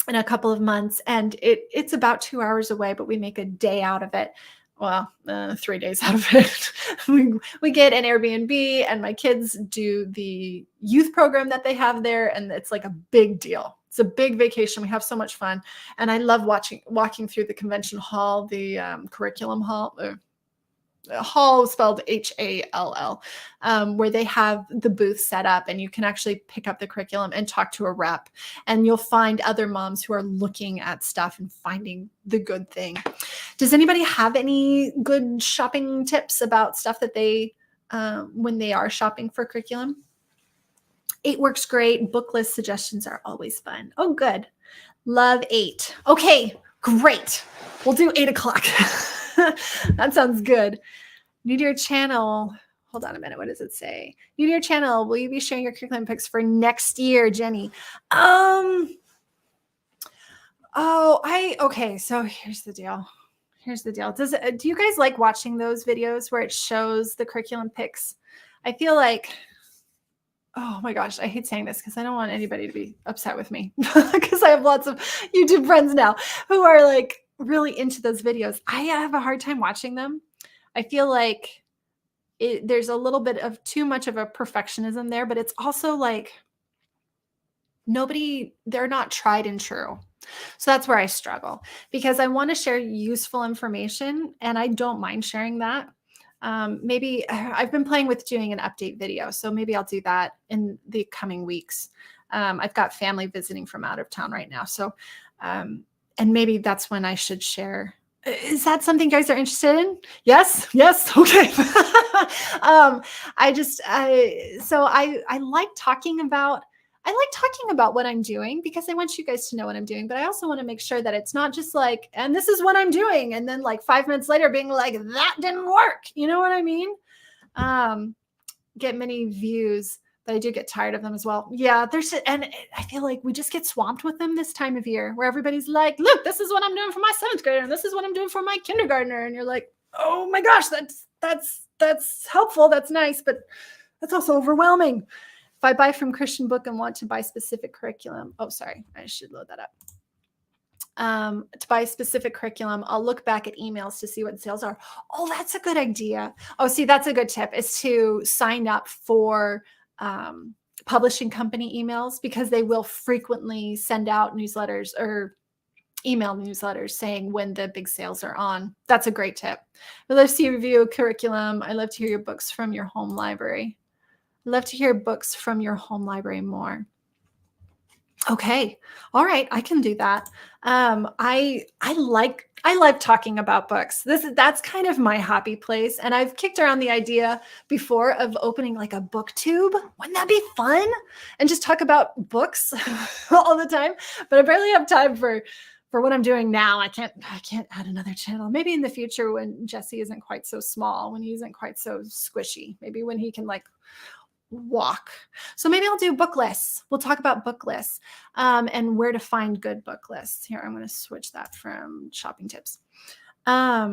in a couple of months, and it's about 2 hours away, but we make a day out of it. Well, 3 days out of it. we get an Airbnb, and my kids do the youth program that they have there, and it's like a big deal. It's a big vacation. We have so much fun, and I love walking through the convention hall, the curriculum hall. Hall spelled HALL, where they have the booth set up and you can actually pick up the curriculum and talk to a rep, and you'll find other moms who are looking at stuff and finding the good thing. Does anybody have any good shopping tips about stuff that they, when they are shopping for curriculum? 8 works great. Book list suggestions are always fun. Oh, good. Love 8. Okay, great. We'll do 8 o'clock. That sounds good. New to your channel. Hold on a minute. What does it say? New to your channel. Will you be sharing your curriculum picks for next year, Jenny? Okay. So here's the deal. Do you guys like watching those videos where it shows the curriculum picks? I feel like, oh my gosh, I hate saying this because I don't want anybody to be upset with me because I have lots of YouTube friends now who are like really into those videos. I have a hard time watching them. I feel like there's a little bit of too much of a perfectionism there, but it's also like they're not tried and true. So that's where I struggle because I want to share useful information and I don't mind sharing that. Maybe I've been playing with doing an update video, so maybe I'll do that in the coming weeks. I've got family visiting from out of town right now. So, and maybe that's when I should share. Is that something you guys are interested in? Yes. Okay. I like talking about what I'm doing because I want you guys to know what I'm doing, but I also want to make sure that it's not just like, and this is what I'm doing. And then like 5 minutes later being like, that didn't work. You know what I mean? Get many views, but I do get tired of them as well. Yeah, and I feel like we just get swamped with them this time of year where everybody's like, look, this is what I'm doing for my 7th grader. And this is what I'm doing for my kindergartner. And you're like, oh my gosh, that's helpful. That's nice, but that's also overwhelming. If I buy from Christian Book and want to buy specific curriculum, I should load that up. To buy specific curriculum, I'll look back at emails to see what sales are. Oh, that's a good idea. Oh, see, that's a good tip is to sign up for publishing company emails because they will frequently send out newsletters or email newsletters saying when the big sales are on. That's a great tip. I love to see you review curriculum. I love to hear your books from your home library. I love to hear books from your home library more. Okay. All right. I can do that. I like talking about books. That's kind of my happy place. And I've kicked around the idea before of opening like a booktube. Wouldn't that be fun? And just talk about books all the time. But I barely have time for what I'm doing now. I can't add another channel. Maybe in the future when Jesse isn't quite so small, when he isn't quite so squishy, maybe when he can like walk. So maybe I'll do book lists. We'll talk about book lists and where to find good book lists. Here, I'm going to switch that from shopping tips. Yeah,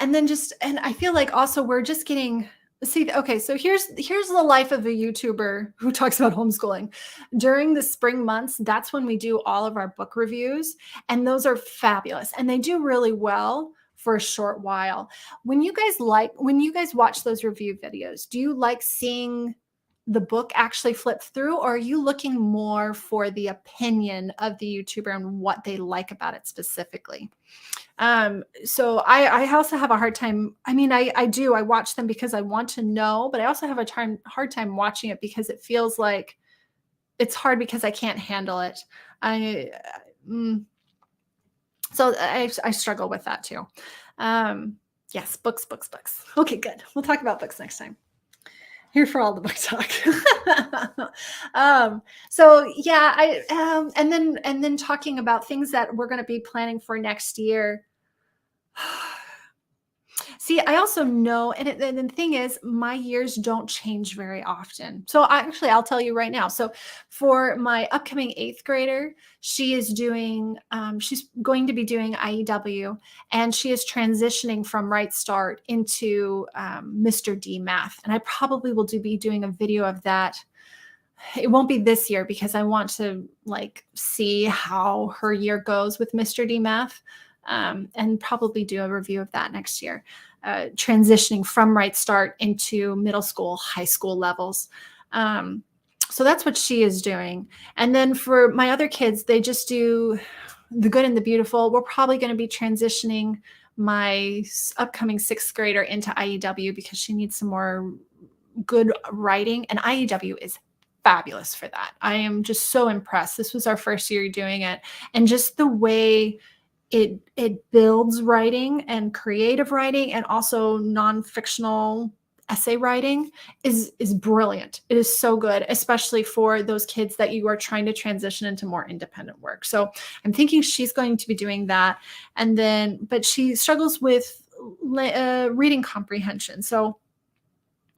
and then and I feel like also we're just getting, see, okay, so here's the life of a YouTuber who talks about homeschooling. During the spring months, that's when we do all of our book reviews, and those are fabulous, and they do really well for a short while. When you guys watch those review videos, do you like seeing the book actually flip through, or are you looking more for the opinion of the YouTuber and what they like about it specifically? So I also have a hard time. I mean, I watch them because I want to know, but I also have a hard time watching it because it feels like it's hard because I can't handle it. So I struggle with that too. Yes, books. Okay, good. We'll talk about books next time. Here for all the book talk. So yeah, and then talking about things that we're going to be planning for next year. See, I also know, and the thing is, my years don't change very often. So I'll tell you right now. So for my upcoming 8th grader, she's going to be doing IEW, and she is transitioning from Right Start into Mr. D Math. And I probably will be doing a video of that. It won't be this year because I want to see how her year goes with Mr. D Math. And probably do a review of that next year, transitioning from Right Start into middle school, high school levels. So that's what she is doing. And then for my other kids, they just do the good and the beautiful. We're probably going to be transitioning my upcoming 6th grader into IEW because she needs some more good writing, and IEW is fabulous for that. I am just so impressed. This was our first year doing it, and just the way it builds writing and creative writing and also non-fictional essay writing is brilliant. It is so good, especially for those kids that you are trying to transition into more independent work. So I'm thinking she's going to be doing that. And then, but she struggles with reading comprehension. So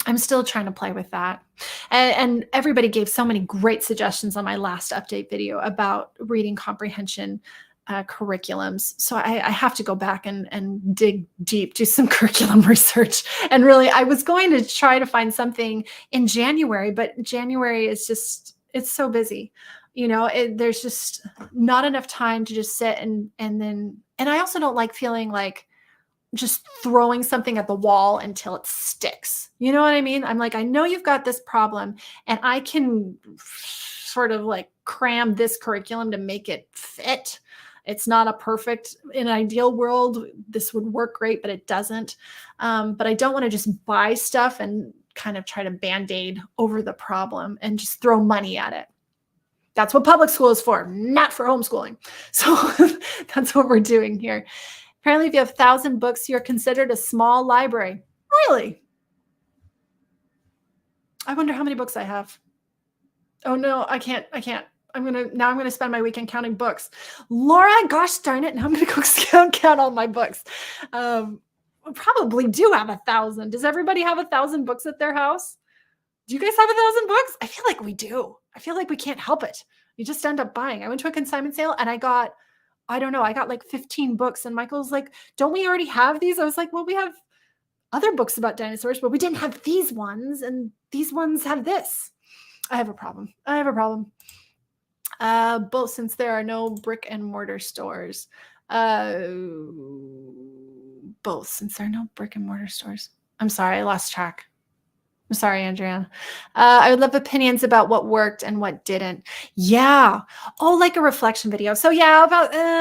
I'm still trying to play with that. And everybody gave so many great suggestions on my last update video about reading comprehension curriculums. So I have to go back and dig deep, do some curriculum research. And really, I was going to try to find something in January, but January is it's so busy. There's just not enough time to just sit and I also don't like feeling like just throwing something at the wall until it sticks. You know what I mean? I'm like, I know you've got this problem, and I can sort of cram this curriculum to make it fit. It's not a perfect, in an ideal world, this would work great, but it doesn't. But I don't want to just buy stuff and kind of try to Band-Aid over the problem and just throw money at it. That's what public school is for, not for homeschooling. So that's what we're doing here. Apparently, if you have 1,000 books, you're considered a small library. Really? I wonder how many books I have. Oh no, I can't. I'm gonna spend my weekend counting books. Laura, gosh darn it! Now I'm gonna go count all my books. I probably do have 1,000. Does everybody have 1,000 books at their house? Do you guys have 1,000 books? I feel like we do. I feel like we can't help it. You just end up buying. I went to a consignment sale and I got 15 books, and Michael's like, "Don't we already have these?" I was like, "Well, we have other books about dinosaurs, but we didn't have these ones, and these ones have this." I have a problem. Both, since there are no brick and mortar stores. Both, since there are no brick and mortar stores. I'm sorry, I lost track. I'm sorry, Andrea. I would love opinions about what worked and what didn't. Yeah. Oh, like a reflection video. So yeah,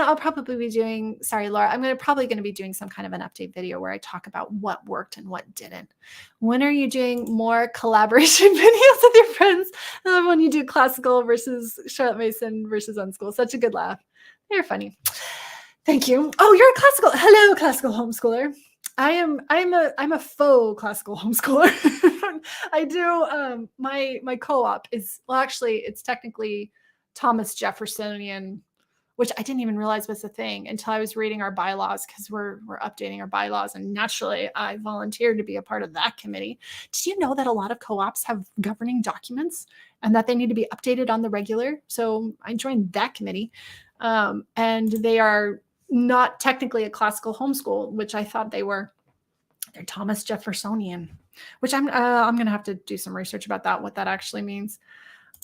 I'll probably be doing, sorry, Laura, probably going to be doing some kind of an update video where I talk about what worked and what didn't. When are you doing more collaboration videos with your friends? When you do classical versus Charlotte Mason versus Unschool. Such a good laugh. They're funny. Thank you. Oh, you're a classical. Hello, classical homeschooler. I'm a faux classical homeschooler. I do my co-op is, well, actually it's technically Thomas Jeffersonian, which I didn't even realize was a thing until I was reading our bylaws, because we're updating our bylaws, and naturally I volunteered to be a part of that committee. Did you know that a lot of co-ops have governing documents and that they need to be updated on the regular? So I joined that committee, and they are not technically a classical homeschool, which I thought they were. They're Thomas Jeffersonian, which I'm going to have to do some research about that, what that actually means.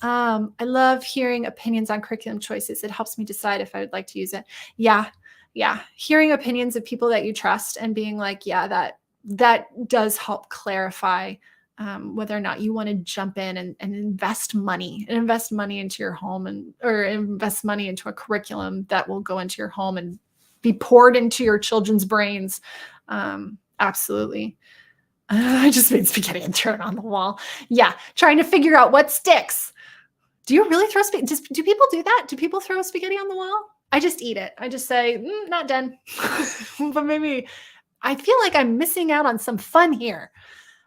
I love hearing opinions on curriculum choices. It helps me decide if I would like to use it. Yeah. Yeah. Hearing opinions of people that you trust and being like, yeah, that does help clarify whether or not you want to jump in and invest money into your home, or invest money into a curriculum that will go into your home and be poured into your children's brains. Absolutely. I just made spaghetti and throw it on the wall. Yeah. Trying to figure out what sticks. Do you really throw spaghetti? Do people do that? Do people throw spaghetti on the wall? I just eat it. I just say, not done. But maybe I feel like I'm missing out on some fun here.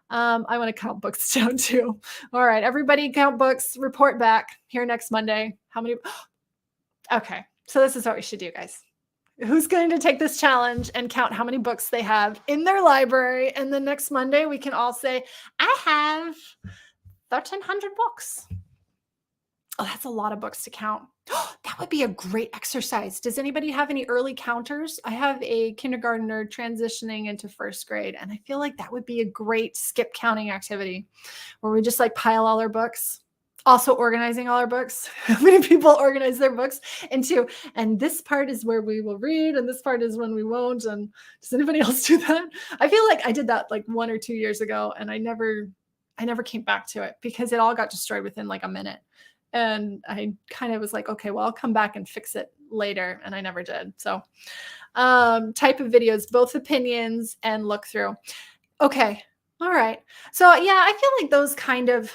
I want to count books down too. All right, everybody count books, report back here next Monday. How many? Okay, so this is what we should do, guys. Who's going to take this challenge and count how many books they have in their library? And then next Monday, we can all say, I have 1,300 books. Oh, that's a lot of books to count. That would be a great exercise. Does anybody have any early counters? I have a kindergartner transitioning into first grade, and I feel like that would be a great skip counting activity where we just like pile all our books. Also organizing all our books. How many people organize their books into, and this part is where we will read, and this part is when we won't. And does anybody else do that? I feel like I did that like 1 or 2 years ago, and I never came back to it because it all got destroyed within like a minute. And I kind of was like, okay, well, I'll come back and fix it later. And I never did. So type of videos, both opinions and look through. Okay. All right. So yeah, I feel like those kind of,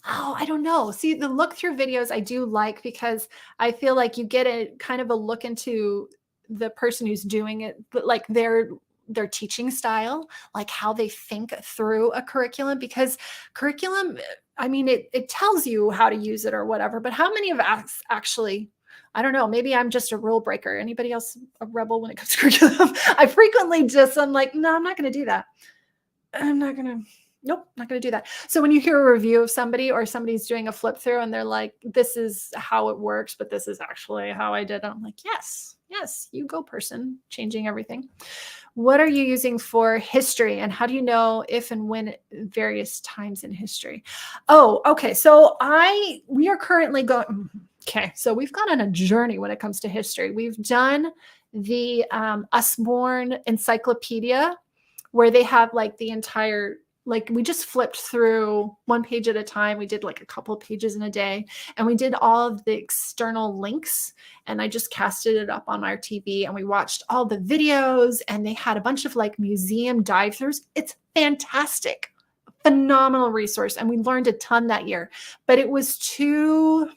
I don't know. See, the look through videos I do like, because I feel like you get a kind of a look into the person who's doing it, but like their teaching style, like how they think through a curriculum, because curriculum, I mean, it tells you how to use it or whatever, but how many of us actually, I don't know, maybe I'm just a rule breaker. Anybody else a rebel when it comes to curriculum? I frequently I'm like, no, I'm not going to do that. Nope, not going to do that. So when you hear a review of somebody, or somebody's doing a flip through and they're like, this is how it works, but this is actually how I did it. I'm like, yes, you go, person, changing everything. What are you using for history, and how do you know if and when various times in history? Oh, okay. So we are currently going, okay. So we've gone on a journey when it comes to history. We've done the Usborne encyclopedia, where they have like the entire, like we just flipped through one page at a time. We did like a couple of pages in a day, and we did all of the external links, and I just casted it up on our TV, and we watched all the videos, and they had a bunch of like museum dive throughs. It's fantastic, phenomenal resource. And we learned a ton that year, but it was too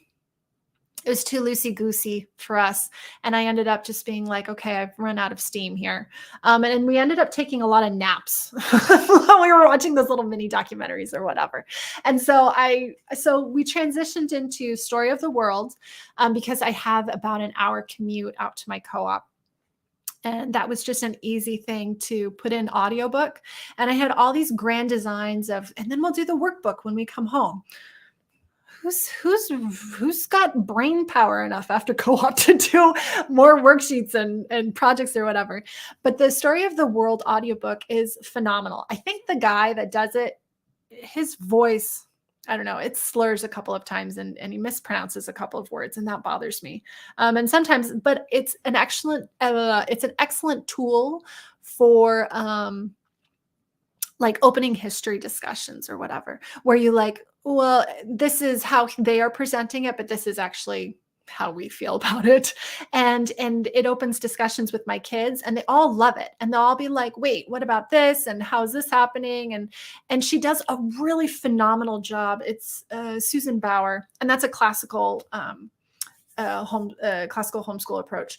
loosey-goosey for us. And I ended up just being like, okay, I've run out of steam here. And we ended up taking a lot of naps while we were watching those little mini documentaries or whatever. And so we transitioned into Story of the World, because I have about an hour commute out to my co-op. And that was just an easy thing to put in audiobook. And I had all these grand designs of, and then we'll do the workbook when we come home. Who's got brain power enough after co-op to do more worksheets and projects or whatever? But the Story of the World audiobook is phenomenal. I think the guy that does it, his voice, I don't know, it slurs a couple of times and he mispronounces a couple of words, and that bothers me. And sometimes, but it's an excellent tool for like opening history discussions or whatever, where you like, well, this is how they are presenting it, but this is actually how we feel about it. And it opens discussions with my kids and they all love it. And they'll all be like, wait, what about this? And how is this happening? And she does a really phenomenal job. It's Susan Bauer, and that's a classical classical homeschool approach.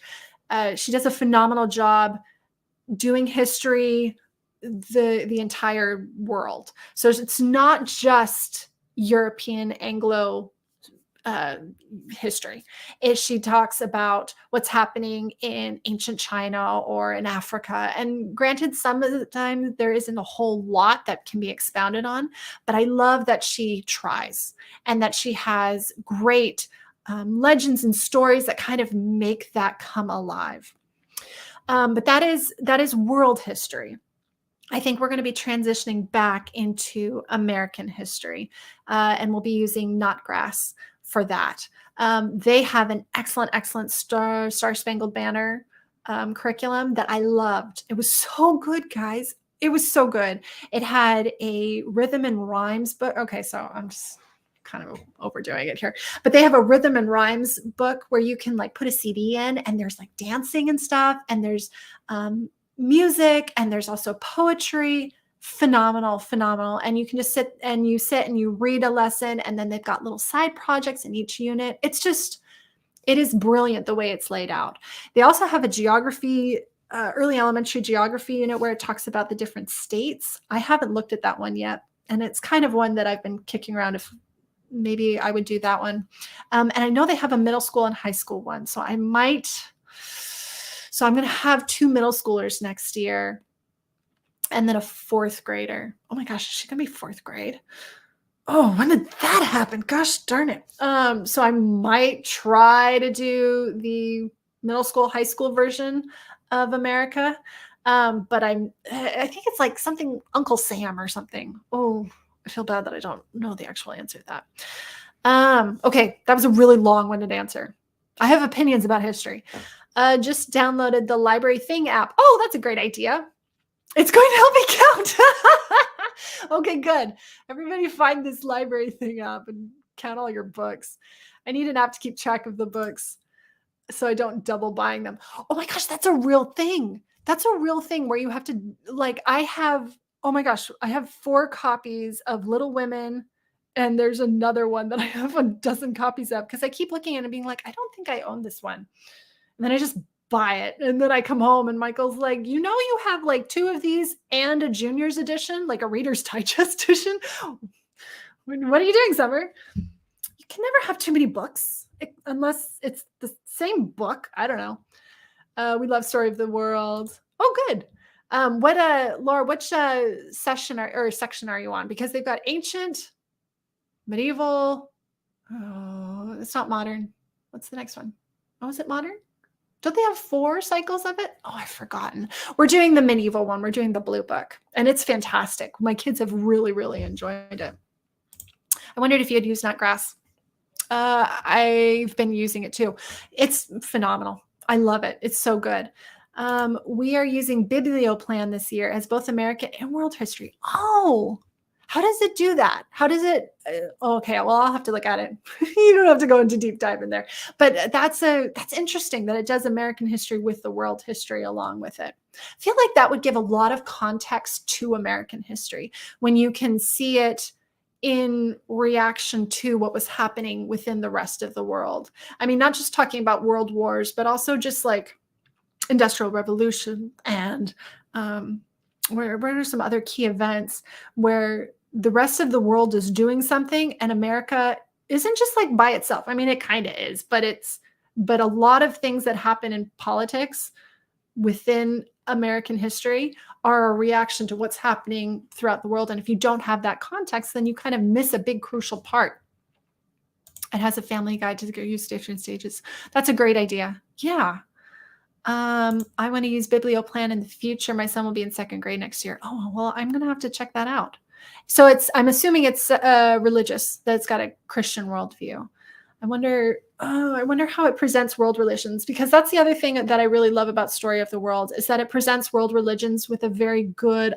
She does a phenomenal job doing history, the entire world. So it's not just European Anglo history. She talks about what's happening in ancient China or in Africa. And granted, some of the time there isn't a whole lot that can be expounded on, but I love that she tries and that she has great legends and stories that kind of make that come alive. But that is world history. I think we're going to be transitioning back into American history, and we'll be using Knotgrass for that. They have an excellent Star Spangled Banner curriculum that I loved. It was so good, guys. It was so good. It had a rhythm and rhymes book. Okay, so I'm just kind of overdoing it here, but they have a rhythm and rhymes book where you can like put a CD in and there's like dancing and stuff, and there's music, and there's also poetry. Phenomenal. And you can just sit and you read a lesson, and then they've got little side projects in each unit. It is brilliant the way it's laid out. They also have a geography, early elementary geography unit where it talks about the different states. I haven't looked at that one yet, and it's kind of one that I've been kicking around if maybe I would do that one. And I know they have a middle school and high school one, so I'm going to have 2 middle schoolers next year and then a 4th grader. Oh my gosh, is she going to be 4th grade? Oh, when did that happen? Gosh darn it. So I might try to do the middle school, high school version of America. But I think it's like something Uncle Sam or something. Oh, I feel bad that I don't know the actual answer to that. Okay, that was a really long-winded answer. I have opinions about history. Just downloaded the Library Thing app. Oh, that's a great idea. It's going to help me count. Okay, good. Everybody find this Library Thing app and count all your books. I need an app to keep track of the books so I don't double buying them. Oh my gosh, that's a real thing. That's a real thing where you have to, like, I have 4 copies of Little Women, and there's another one that I have a dozen copies of because I keep looking at it and being like, I don't think I own this one. And then I just buy it. And then I come home and Michael's like, you have like 2 of these and a junior's edition, like a Reader's Digest edition. What are you doing, Summer? You can never have too many books unless it's the same book. I don't know. We love Story of the World. Oh, good. Laura, which section are you on? Because they've got ancient, medieval. Oh, it's not modern. What's the next one? Oh, is it modern? Don't they have 4 cycles of it? Oh, I've forgotten. We're doing the medieval one. We're doing the blue book, and it's fantastic. My kids have really, really enjoyed it. I wondered if you had used Nutgrass. I've been using it too. It's phenomenal. I love it. It's so good. We are using Biblioplan this year as both American and world history. Oh, how does it do that? How does it? Okay, well, I'll have to look at it. You don't have to go into deep dive in there, but that's interesting that it does American history with the world history along with it. I feel like that would give a lot of context to American history when you can see it in reaction to what was happening within the rest of the world. I mean, not just talking about world wars, but also just like Industrial Revolution and where are some other key events where the rest of the world is doing something and America isn't just like by itself. I mean, it kind of is, but a lot of things that happen in politics within American history are a reaction to what's happening throughout the world. And if you don't have that context, then you kind of miss a big crucial part. It has a family guide to the use different stages. That's a great idea. Yeah. I want to use Biblioplan in the future. My son will be in 2nd grade next year. Oh, well, I'm going to have to check that out. So I'm assuming it's religious, that it's got a Christian worldview. I wonder how it presents world religions, because that's the other thing that I really love about Story of the World is that it presents world religions with a very good,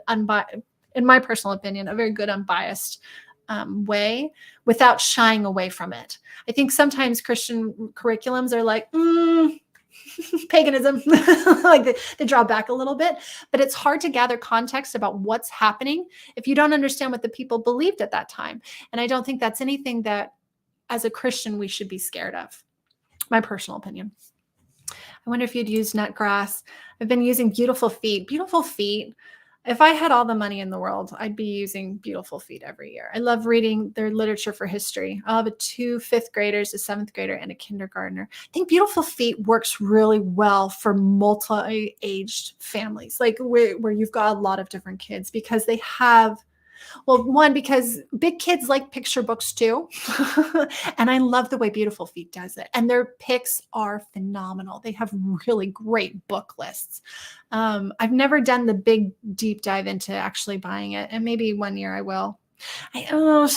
in my personal opinion, a very good, unbiased way without shying away from it. I think sometimes Christian curriculums are like, paganism, like they draw back a little bit, but it's hard to gather context about what's happening if you don't understand what the people believed at that time. And I don't think that's anything that as a Christian we should be scared of. My personal opinion. I wonder if you'd use nutgrass. I've been using Beautiful Feet. Beautiful Feet. If I had all the money in the world, I'd be using Beautiful Feet every year. I love reading their literature for history. I'll have two fifth graders, a seventh grader, and a kindergartner. I think Beautiful Feet works really well for multi-aged families, like where you've got a lot of different kids, because they have, well, one, because big kids like picture books too. And I love the way Beautiful Feet does it. And their picks are phenomenal. They have really great book lists. I've never done the big deep dive into actually buying it. And maybe one year I will. I'm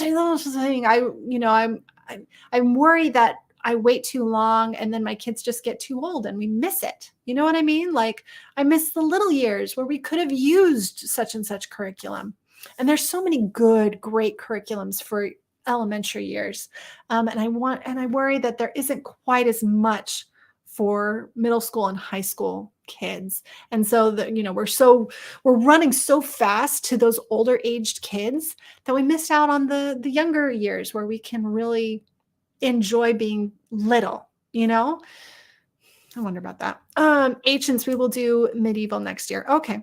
worried that I wait too long and then my kids just get too old and we miss it. You know what I mean? Like I miss the little years where we could have used such and such curriculum. And there's so many good, great curriculums for elementary years. And I worry that there isn't quite as much for middle school and high school kids. And so we're running so fast to those older aged kids that we missed out on the younger years where we can really enjoy being little, I wonder about that. Ancients, we will do medieval next year. Okay.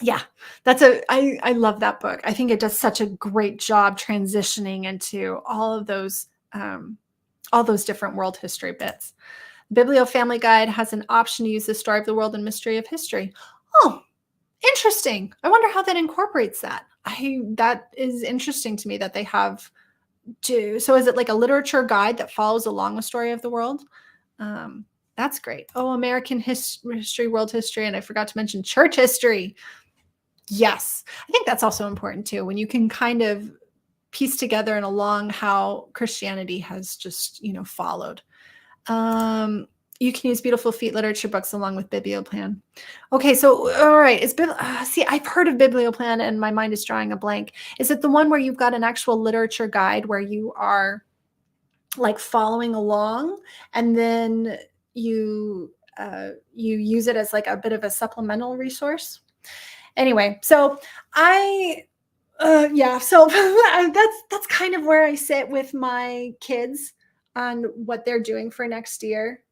Yeah, I love that book. I think it does such a great job transitioning into all those different world history bits. Biblio Family Guide has an option to use the story of the world and mystery of history. Oh, interesting. I wonder how that incorporates that. That is interesting to me that they have so is it like a literature guide that follows along the story of the world? That's great. Oh, American history, world history, and I forgot to mention church history. Yes, I think that's also important too, when you can kind of piece together and along how Christianity has just, followed. You can use Beautiful Feet literature books along with Biblioplan. Okay, so all right, see, I've heard of Biblioplan and my mind is drawing a blank. Is it the one where you've got an actual literature guide where you are like following along and then you use it as like a bit of a supplemental resource? Anyway, so so that's kind of where I sit with my kids on what they're doing for next year.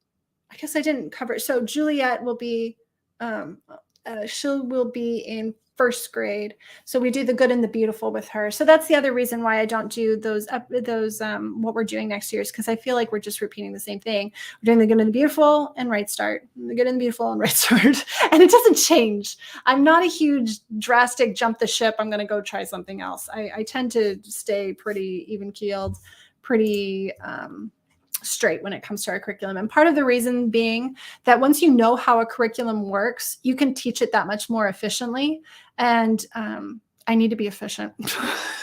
I guess I didn't cover. So Juliet will be, she will be in first grade. So we do the good and the beautiful with her. So that's the other reason why I don't do those what we're doing next year is because I feel like we're just repeating the same thing. We're doing the good and the beautiful and right start, the good and the beautiful and right start. And it doesn't change. I'm not a huge drastic jump the ship. I'm going to go try something else. I tend to stay pretty even keeled, pretty, straight when it comes to our curriculum. And part of the reason being that once you know how a curriculum works, you can teach it that much more efficiently. And I need to be efficient.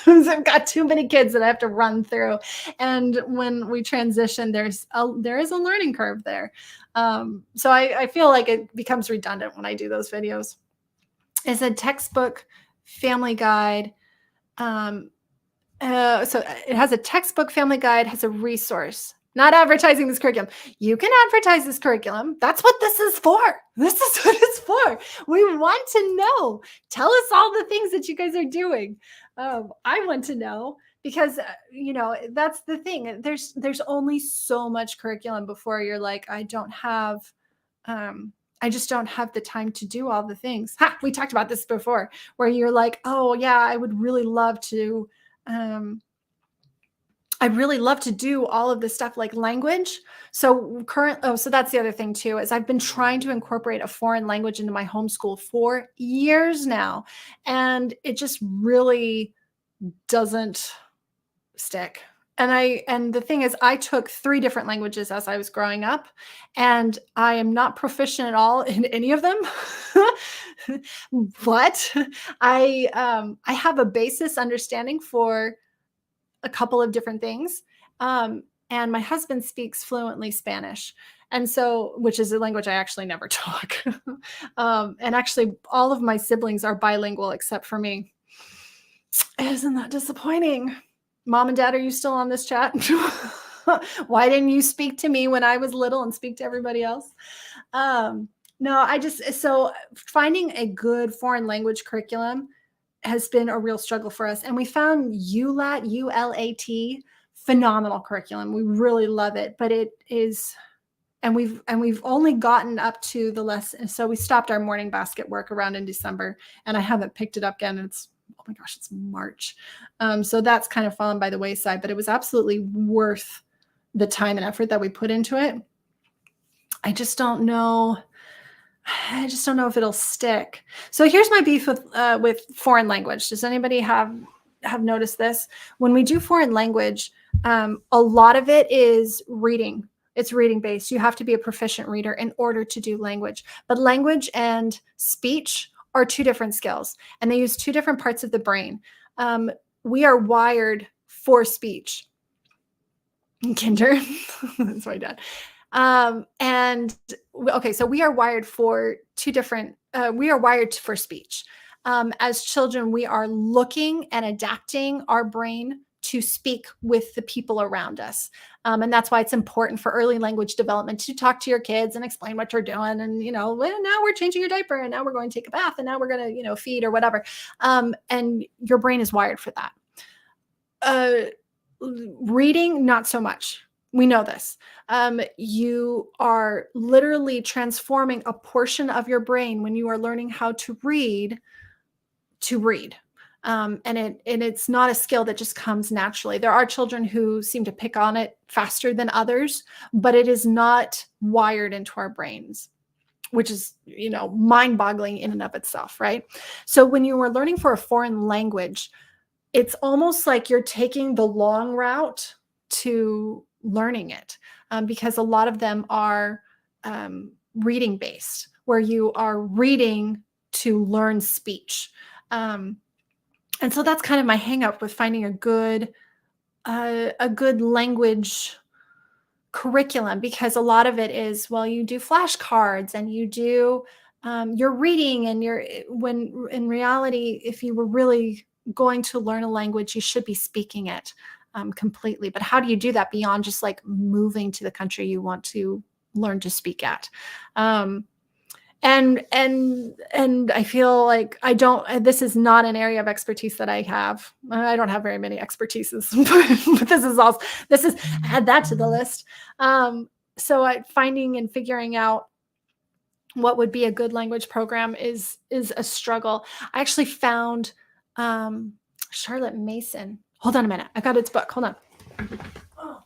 I've got too many kids that I have to run through. And when we transition, there is a learning curve there. So I feel like it becomes redundant when I do those videos. It's a textbook family guide. So it has a textbook family guide, has a resource. Not advertising this curriculum. You can advertise this curriculum. That's what this is for. This is what it's for. We want to know. Tell us all the things that you guys are doing. I want to know because, that's the thing. There's only so much curriculum before you're like, I just don't have the time to do all the things. We talked about this before where you're like, oh yeah, I would really love to, I'd really love to do all of this stuff like language. So so that's the other thing too, is I've been trying to incorporate a foreign language into my homeschool for years now. And it just really doesn't stick. And the thing is, I took 3 different languages as I was growing up, and I am not proficient at all in any of them. But I have a basis understanding for a couple of different things. And my husband speaks fluently Spanish. And so, which is a language I actually never talk. And actually all of my siblings are bilingual except for me. Isn't that disappointing? Mom and dad, are you still on this chat? Why didn't you speak to me when I was little and speak to everybody else? Um, no, so finding a good foreign language curriculum has been a real struggle for us. And we found ULAT, ULAT, phenomenal curriculum. We really love it, but it is, and we've only gotten up to the lesson. So we stopped our morning basket work around in December, and I haven't picked it up again. It's, oh my gosh, it's March. So that's kind of fallen by the wayside, but it was absolutely worth the time and effort that we put into it. I just don't know. I just don't know if it'll stick. So here's my beef with foreign language. Does anybody have noticed this? When we do foreign language, a lot of it is reading. It's reading based. You have to be a proficient reader in order to do language. But language and speech are two different skills, and they use two different parts of the brain. We are wired for speech. Kinder, that's my dad. And okay, so we are wired for two different, we are wired for speech. As children, we are looking and adapting our brain to speak with the people around us. And that's why it's important for early language development to talk to your kids and explain what you're doing. And, well, now we're changing your diaper, and now we're going to take a bath, and now we're going to, feed or whatever. And your brain is wired for that. Reading, not so much. We know this. You are literally transforming a portion of your brain when you are learning how to read. And it's not a skill that just comes naturally. There are children who seem to pick on it faster than others, but it is not wired into our brains, which is, mind-boggling in and of itself, right? So when you are learning for a foreign language, it's almost like you're taking the long route to learning it, because a lot of them are reading based, where you are reading to learn speech. And so that's kind of my hang up with finding a good language curriculum, because a lot of it is, well, you do flashcards and you do you're reading, and when in reality, if you were really going to learn a language, you should be speaking it completely. But how do you do that beyond just like moving to the country you want to learn to speak at? And I feel like this is not an area of expertise that I have. I don't have very many expertises, but this is add that to the list. So finding and figuring out what would be a good language program is a struggle. I actually found Charlotte Mason. Hold on a minute. I got its book. Hold on. Oh.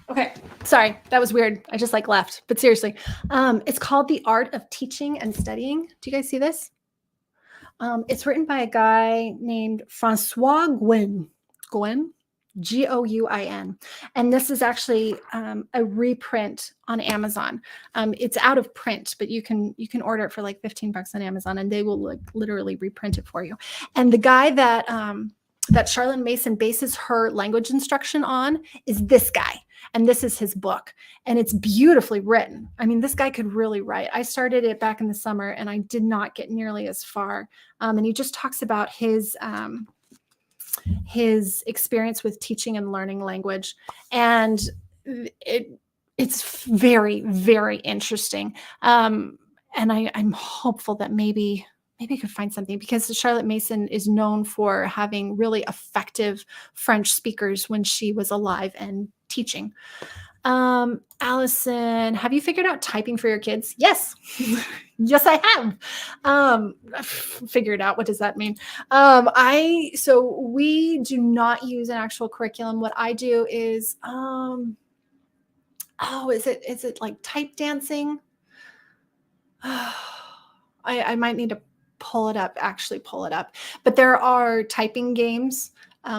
Okay. Sorry. That was weird. I just left. But seriously, it's called The Art of Teaching and Studying. Do you guys see this? It's written by a guy named Francois Gouin. Gouin? Gouin. And this is actually a reprint on Amazon. It's out of print, but you can order it for like $15 on Amazon, and they will literally reprint it for you. And the guy that Charlotte Mason bases her language instruction on is this guy. And this is his book, and it's beautifully written. I mean, this guy could really write. I started it back in the summer, and I did not get nearly as far. And he just talks about his experience with teaching and learning language. And it's very, very interesting. And I'm hopeful that maybe I could find something, because Charlotte Mason is known for having really effective French speakers when she was alive and teaching. Allison, have you figured out typing for your kids? Yes. Yes, I have. Figured out. What does that mean? So we do not use an actual curriculum. What I do is, is it like type dancing? I might need to pull it up, but there are typing games,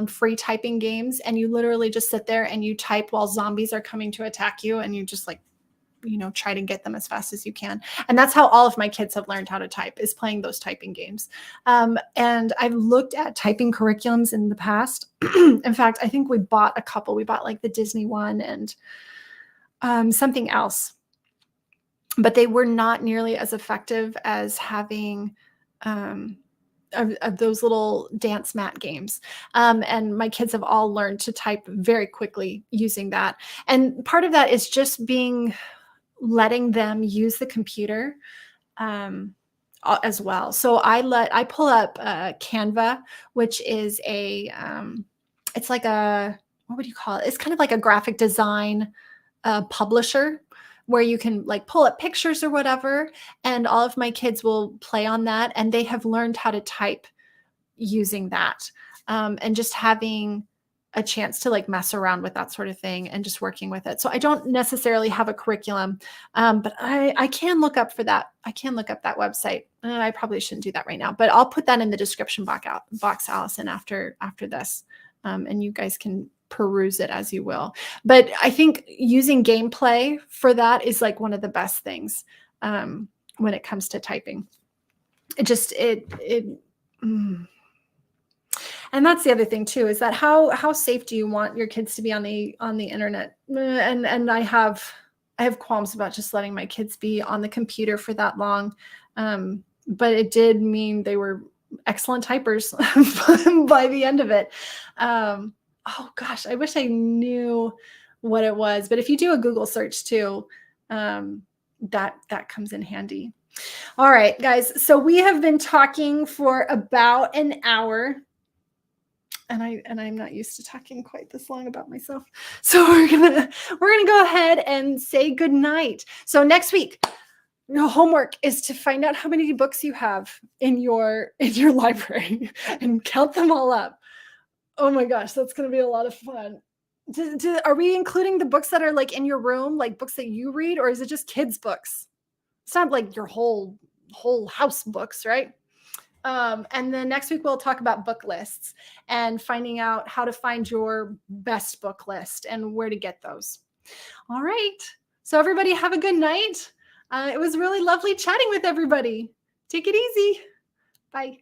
free typing games, and you literally just sit there and you type while zombies are coming to attack you, and you just try to get them as fast as you can. And that's how all of my kids have learned how to type, is playing those typing games. And I've looked at typing curriculums in the past. In fact, I think we bought a couple. We bought like the Disney one and something else. but they were not nearly as effective as having um, of those little dance mat games. And my kids have all learned to type very quickly using that. And part of that is just letting them use the computer um, as well. So I pull up Canva, which is it's like what would you call it? It's kind of like a graphic design publisher where you can like pull up pictures or whatever. And all of my kids will play on that, and they have learned how to type using that. And just having a chance to like mess around with that sort of thing and just working with it. So I don't necessarily have a curriculum, but I can look up for that. I can look up that website. I probably shouldn't do that right now, but I'll put that in the description box, Allison, after this. And you guys can peruse it as you will. But I think using gameplay for that is like one of the best things when it comes to typing. And that's the other thing too, is that how safe do you want your kids to be on the internet? And I have qualms about just letting my kids be on the computer for that long. But it did mean they were excellent typers by the end of it. Oh gosh, I wish I knew what it was. But if you do a Google search too, that comes in handy. All right, guys. So we have been talking for about an hour. And I'm not used to talking quite this long about myself. So we're gonna go ahead and say good night. So next week, your homework is to find out how many books you have in your library and count them all up. Oh my gosh, that's gonna be a lot of fun. Are we including the books that are like in your room, like books that you read, or is it just kids' books? It's not like your whole house books, right? And then next week we'll talk about book lists and finding out how to find your best book list and where to get those. All right. So everybody have a good night. It was really lovely chatting with everybody. Take it easy. Bye.